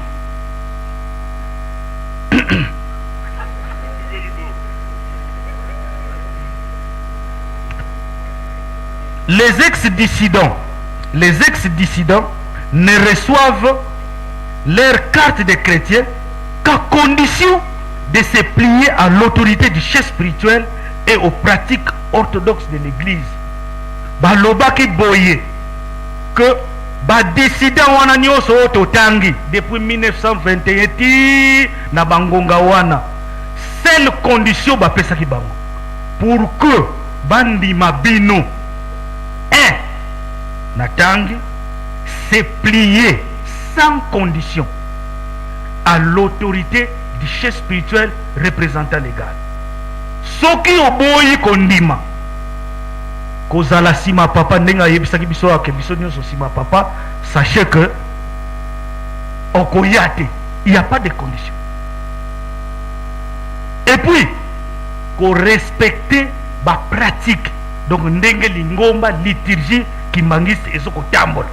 les ex-dissidents ne reçoivent leur carte de chrétien qu'à condition de se plier à l'autorité du chef spirituel et aux pratiques orthodoxes de l'église. Balobaki boye que badissident wana nyonso oyo totangi depuis 1921 ti na bangonga wana, seule condition bapesaki bango pour que bandima bino natangi se plier sans condition à l'autorité du chef spirituel représentant légal. Soki oboyi kondima kozala sima papa ndenga yebisaki biso ake biso nyonso sima papa, sachez que okoyate, il n'y a pas de condition. Et puis ko respecter ba pratique, donc ndenge lingomba liturgie kimbangisi ezoko tambola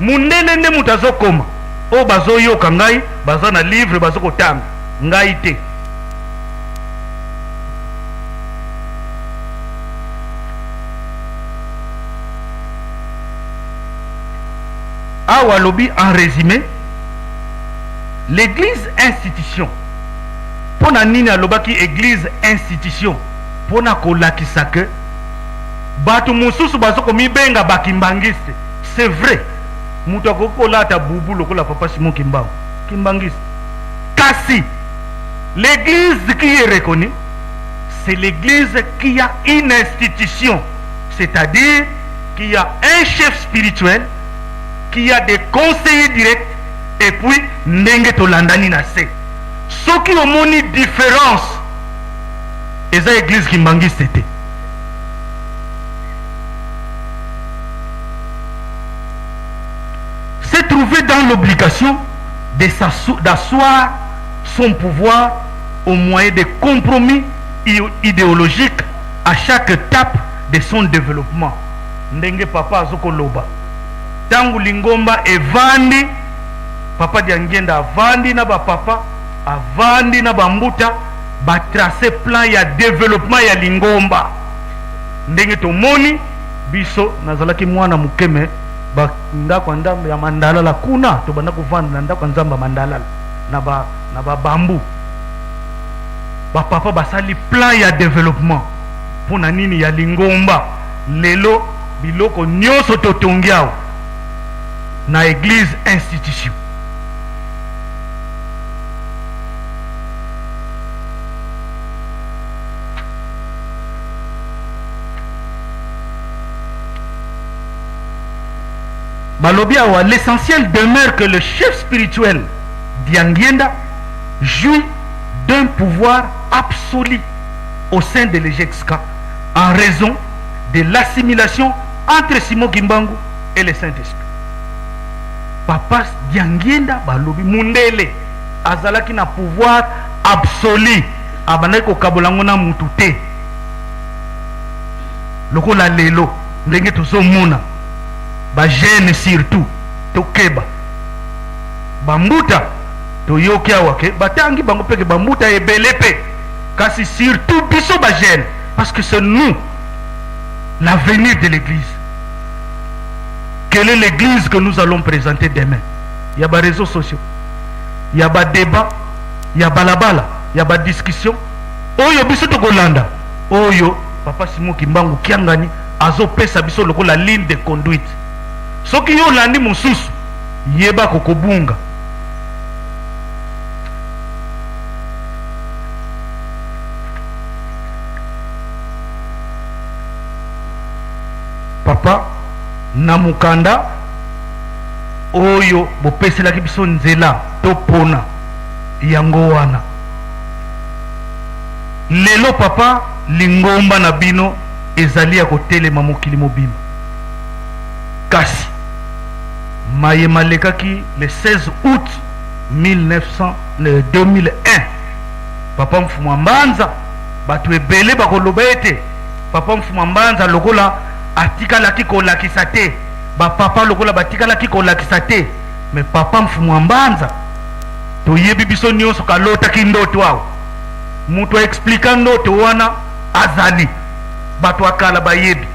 munene nde mutu azokoma o bazoyoka ngai baza na livre bazoko tamba ngai te. Awa lobi en résumé, l'église institution pona nini alobaki église institution pona kolakisa ke bato mususu bazoko mibenga bakimbangiste. C'est vrai, mutu akokolata bubu lokola papa Simon Kimbangu kimbangiste, kasi l'église qui est reconnue, c'est l'église qui a une institution, c'est-à-dire qui a un chef spirituel, qui a des conseillers directs, et puis ndenge tolandani na se. Soki omoni différence eza église kimbangiste te. Se trouver dans l'obligation d'asseoir son pouvoir au moyen de compromis idéologiques à chaque étape de son développement. Ndenge papa azoko loba tangu lingomba evandi, papa Diangenda avandi na ba papa avandi na bambuta ba tracer plan ya développement ya lingomba. Ndenge tomoni biso nazalaki mwana mukeme ba ndako ndamba ya mandalala kuna to banda kuvanda na ndako nzamba mandalala na ba bambu ba papa basali plan ya développement pona nini ya lingomba. Lelo biloko nyonso totongiao na église institution. Balobiawa, l'essentiel demeure que le chef spirituel Diangenda jouit d'un pouvoir absolu au sein de l'EGEXCA en raison de l'assimilation entre Simon Kimbangu et le Saint-Esprit. Papa Diangenda balobi mundele azalaki na pouvoir absolu abandaki kokabolango na mutu te lokola lelo ndenge tozomona ba jeune surtout tokeba bambuta toyoki awa ke batangi bango peke bambuta ebele pe kasi surtout biso ba jeune, parce que c'est nous l'avenir de l'église. Quelle est l'église que nous allons présenter demain? Il y a des réseaux sociaux, il y a des débats, il y a balabala, il y a des discussions. Oyo biso to Golanda, oyo papa Simon Kimbangu kiangani azo pesa biso loko la ligne de conduite. Soki yo landi mususu yeba kokobunga. Papa namukanda oyo bopeselaki biso nzela topona yango wana. Lelo papa lingomba na bino ezali ya kotelema mokili mobima. Kasi mayema lekaki le 16 août 2001 papa Mfuma Mbanza batu ebele bakoloba ete papa Mfuma Mbanza lokola atikalaki kolakisa te, ba papa lokola batikalaki kolakisa te, mais papa Mfuma Mbanza toyebi biso nyonso kalotaki ndoto awa mutu aexplika ndoto wana azali bato akala bayebi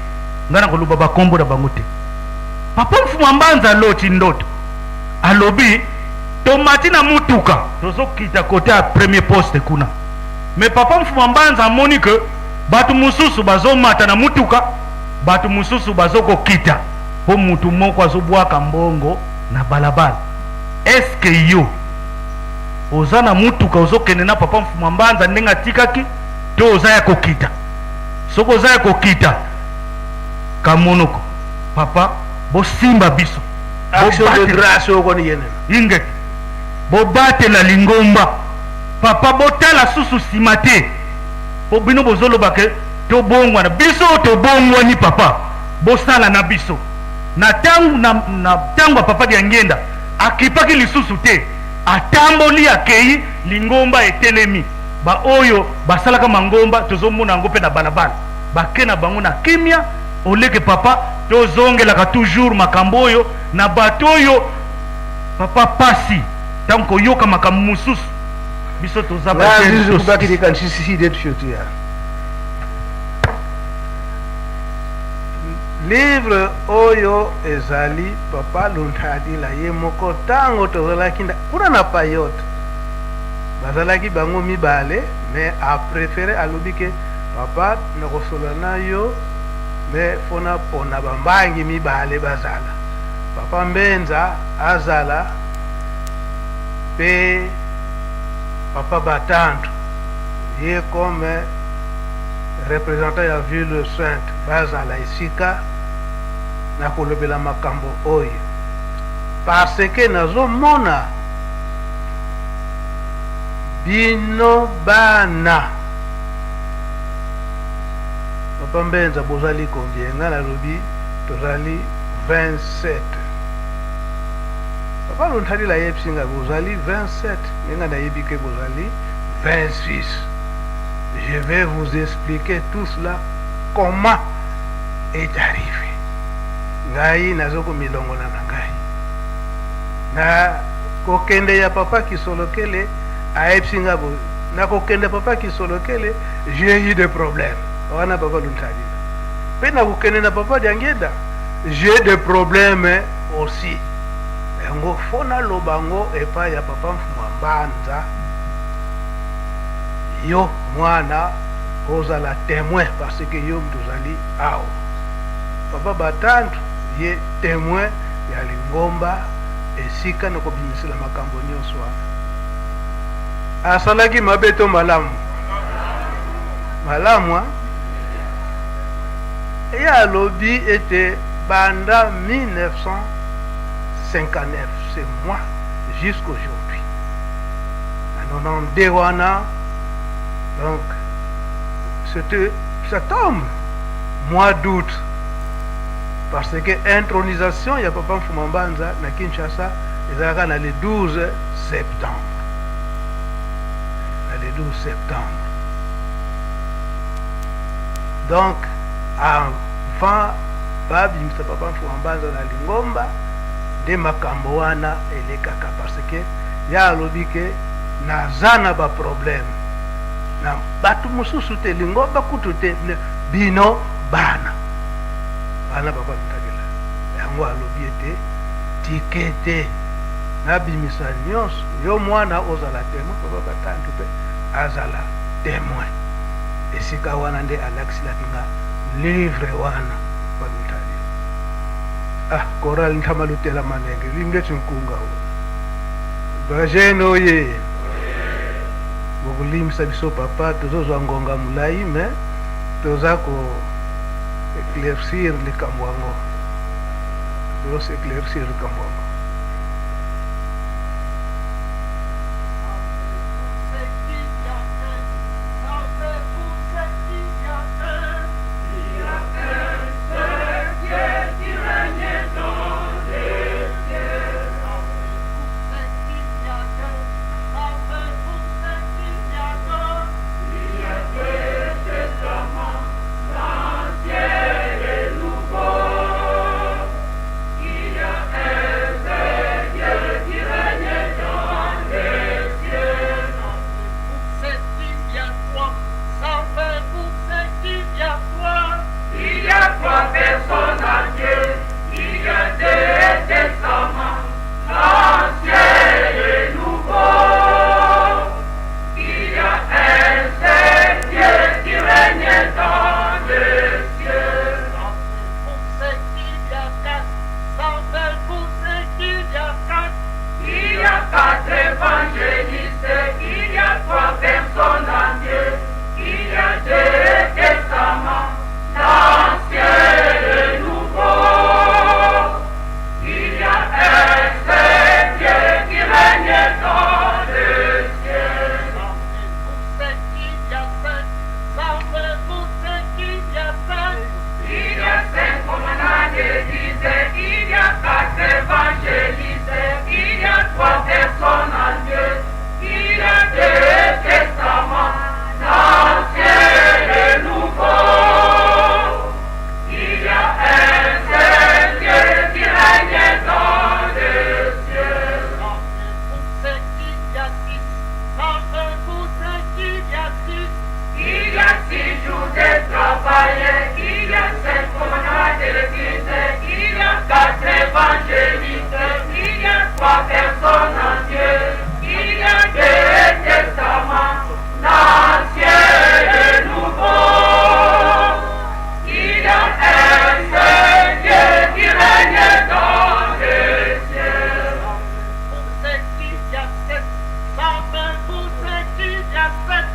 nga na koloba bakombo na bango te. Papa Mfuma Mbanza aloti ndoto alobi tomati na mutuka tozokita kote ya premier poste kuna, me Papa Mfuma Mbanza amoni ke bato mususu bazomata na mutuka, bato mususu bazokokita po mutu moko azobwaka mbongo na balabala. Eske yo oza na mutuka ozokende na Papa Mfuma Mbanza ndenge atikaki to oza ya kokita? Soko oza ya kokita kamonoko papa bosimba biso action de grâce okoni yenen ingeti bobatela lingomba papa botala susu nsima te po bino bozoloba ke tobongwana biso tobongwani papa bosala na biso na ntango ya papa dia ngenda akipaki lisusu te atamboli akei lingomba etelemi ba oyo basalaka mangomba tozomona yango mpe na balabala bake na bango na kimia oleke papa tozongelaka toujours makambo oyo na bato oyo papa pasi ntango koyoka makambo mosusu biso toza livre oyo ezali Papa Luntadila ye moko ntango tozalaki kuna na payote bazalaki bango mibale, mais apréféré alobi ke papa nakosolola na yo mais fona pona bambangi mibale bazala. Papa Mbenza azala pe Papa Batandu ye comme représentant ya ville sainte bazala esika na kolobela makambo oyo parce que nazomona bino bana Papa Mbenza bozali combien? Nga nalobi tozali 27. Papa Luntadila yebsinga bozali 27, nga nayebi ke bozali 26. Je vais vous expliquer tout cela comment est arrivé. Ngai nazoko milongola na ngai na kokende ya papa Kisolokele aebsinga bo na kokende papa Kisolokele j'ai eu des problèmes wana Papa Luntadila pe na kokende na papa Diangeda j'ai des problèmes aussi ngo fona lobango epa ya Papa Mfuma Mbanza yo mwana ozala témoin parce que yo mtozali ao Papa Batandu ye témoin ya lingomba esika na kobimisela makambo nyonso wana asalaki mabeto malamu malamu et alobi était banda 1959 c'est moi jusqu'aujourd'hui en 92 wana donc c'était ça tombe mois d'août parce que intronisation ya Papa Mfuma Mbanza na Kinshasa ezalaka na le 12 septembre le 12 septembre. Donc, avant babimisa Papa Mfuma Mbanza na lingomba de makambo wana elekaka parce que ya alobi ke nazana ba problème na batu mususu te lingomba kutu te bino bana Papa Luntadila yango alobi ete tikete nabimisa nyonso yo mwana ozala témoin Papa Batandu pe azala témoin esika wana nde alakisilaki nga livre wana Papa Luntadila koral ntamalutela manenge lingeti nkunga bajene oye bokulimisa biso papa tozozwa ngonga mulai me toza ko éclaircir likambo yango tozo éclaircir likambo yango travailler, il y a 5 commandements de l'Église, il y a 4 évangélistes, il y a 3 personnes en Dieu, il y a 2 testaments, l'Ancien et le Nouveau. Il y a un seul Dieu qui règne dans les cieux. Pour ceux qui y a 7, pour ceux qui y a 7,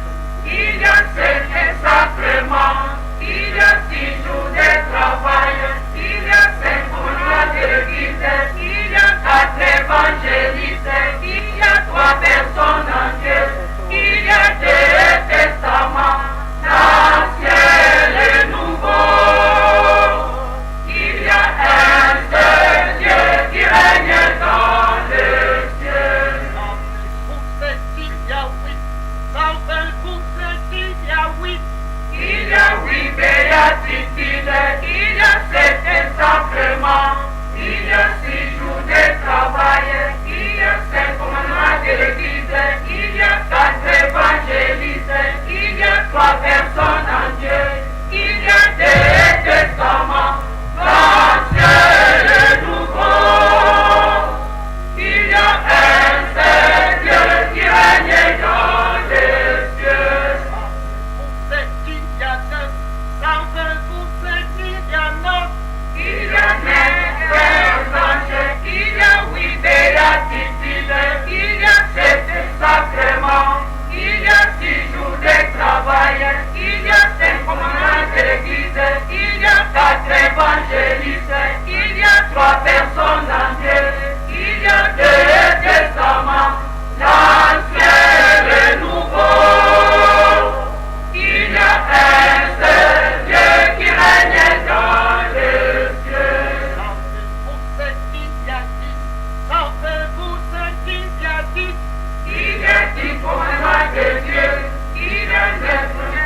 il y a 5 sacrements, il y a 6 jours de travail, il y a 5 commandements de l'Église, il y a 4 évangélistes, il y a 3 personnes en Dieu, il y a 2 testaments, l'Ancien et le Nouveau. Il y a un seul Dieu qui règne dans les cieux. Pour ceux qui y a 8, pour ceux qui y a 8, il y a 8 béatitudes, il y a 7 sacrements, il y a 6 jours de travail, il y a 5 commandements de l'Église, il y a 4 évangélistes, il y a 3 personnes en Dieu, il y a 2 testaments, l'Ancien et le Nouveau. Il y a un seul Dieu qui règne dans les cieux. Pour ceux qui y a 9, pour ceux qui y a 9, il y a 9 anges, il y a 8 béatitudes, il y a 7 sacrements, il y a 6 jours de travail, il y a 5 commandements de l'Église, il y a 4 évangélistes, il y a 3 personnes en Dieu, il y a 2 testaments, l'Ancien et le Nouveau. Il y a un seul Dieu qui règne dans les cieux. Pour ceux qui y a 10, pour ceux qui y a 10, il y a 10 commandements de Dieu, il y a 9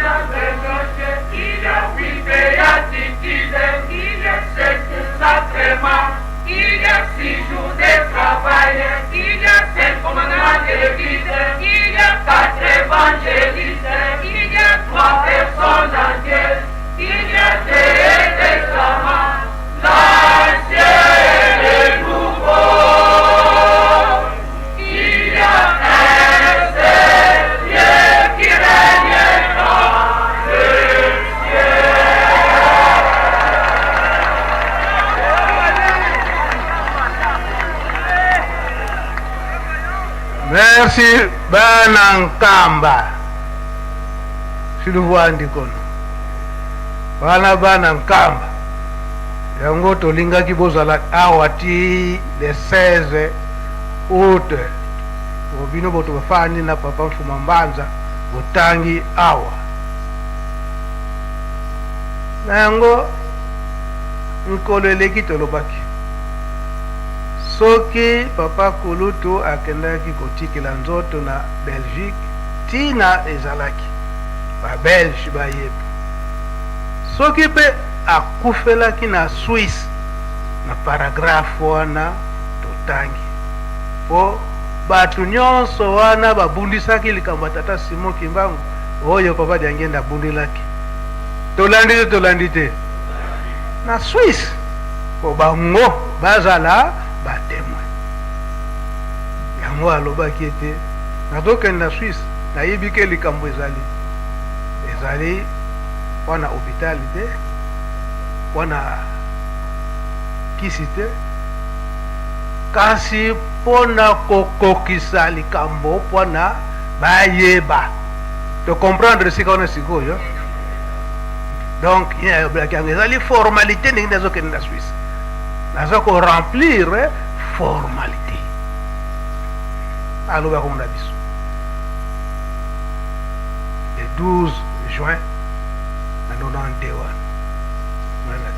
sacrements, il y a 8 béatitudes, il y a 7 sacrements, il y a 6 jours de travail, il y a 5 commandements de l'Église, il y a 4 évangélistes, il y a 3 personnes en Dieu, il y a 2 testaments, l'Ancien et le Nouveau. Il y a un seul Dieu qui règne dans les cieux. Merci Banankamba. Siluvwandi kono. Banankamba. Yango tolinga kibozala awati le 16 août. Bobino boto bafani na papa Mfuma Mbanza botangi awa. Nango nkoleleki tolobaki. Soki papa Kulutu akendaki kotikela nzoto na Belgique, tina ezalaki ba Belge bayebi. Soki pe akufelaki na Suisse, na paragraphe wana totangi po batu nyonso wana babundisaki likambo tata Simon Kimbangu oyo papa Diangenda bundelaki. Tolandi te na Suisse po bango bazala batemwe. Yango alobaki ete nazokende na Suisse nayebi ke likambo ezali wana hôpital te, wana kisi te, kasi pona kokokisa likambo pona bayeba to comprendre sika wana sikoyo. Donc il y a des formalités ndenge nazokende na Suisse, nazoko remplir formalité. Aloba komona biso le 12 juin na 91 mwana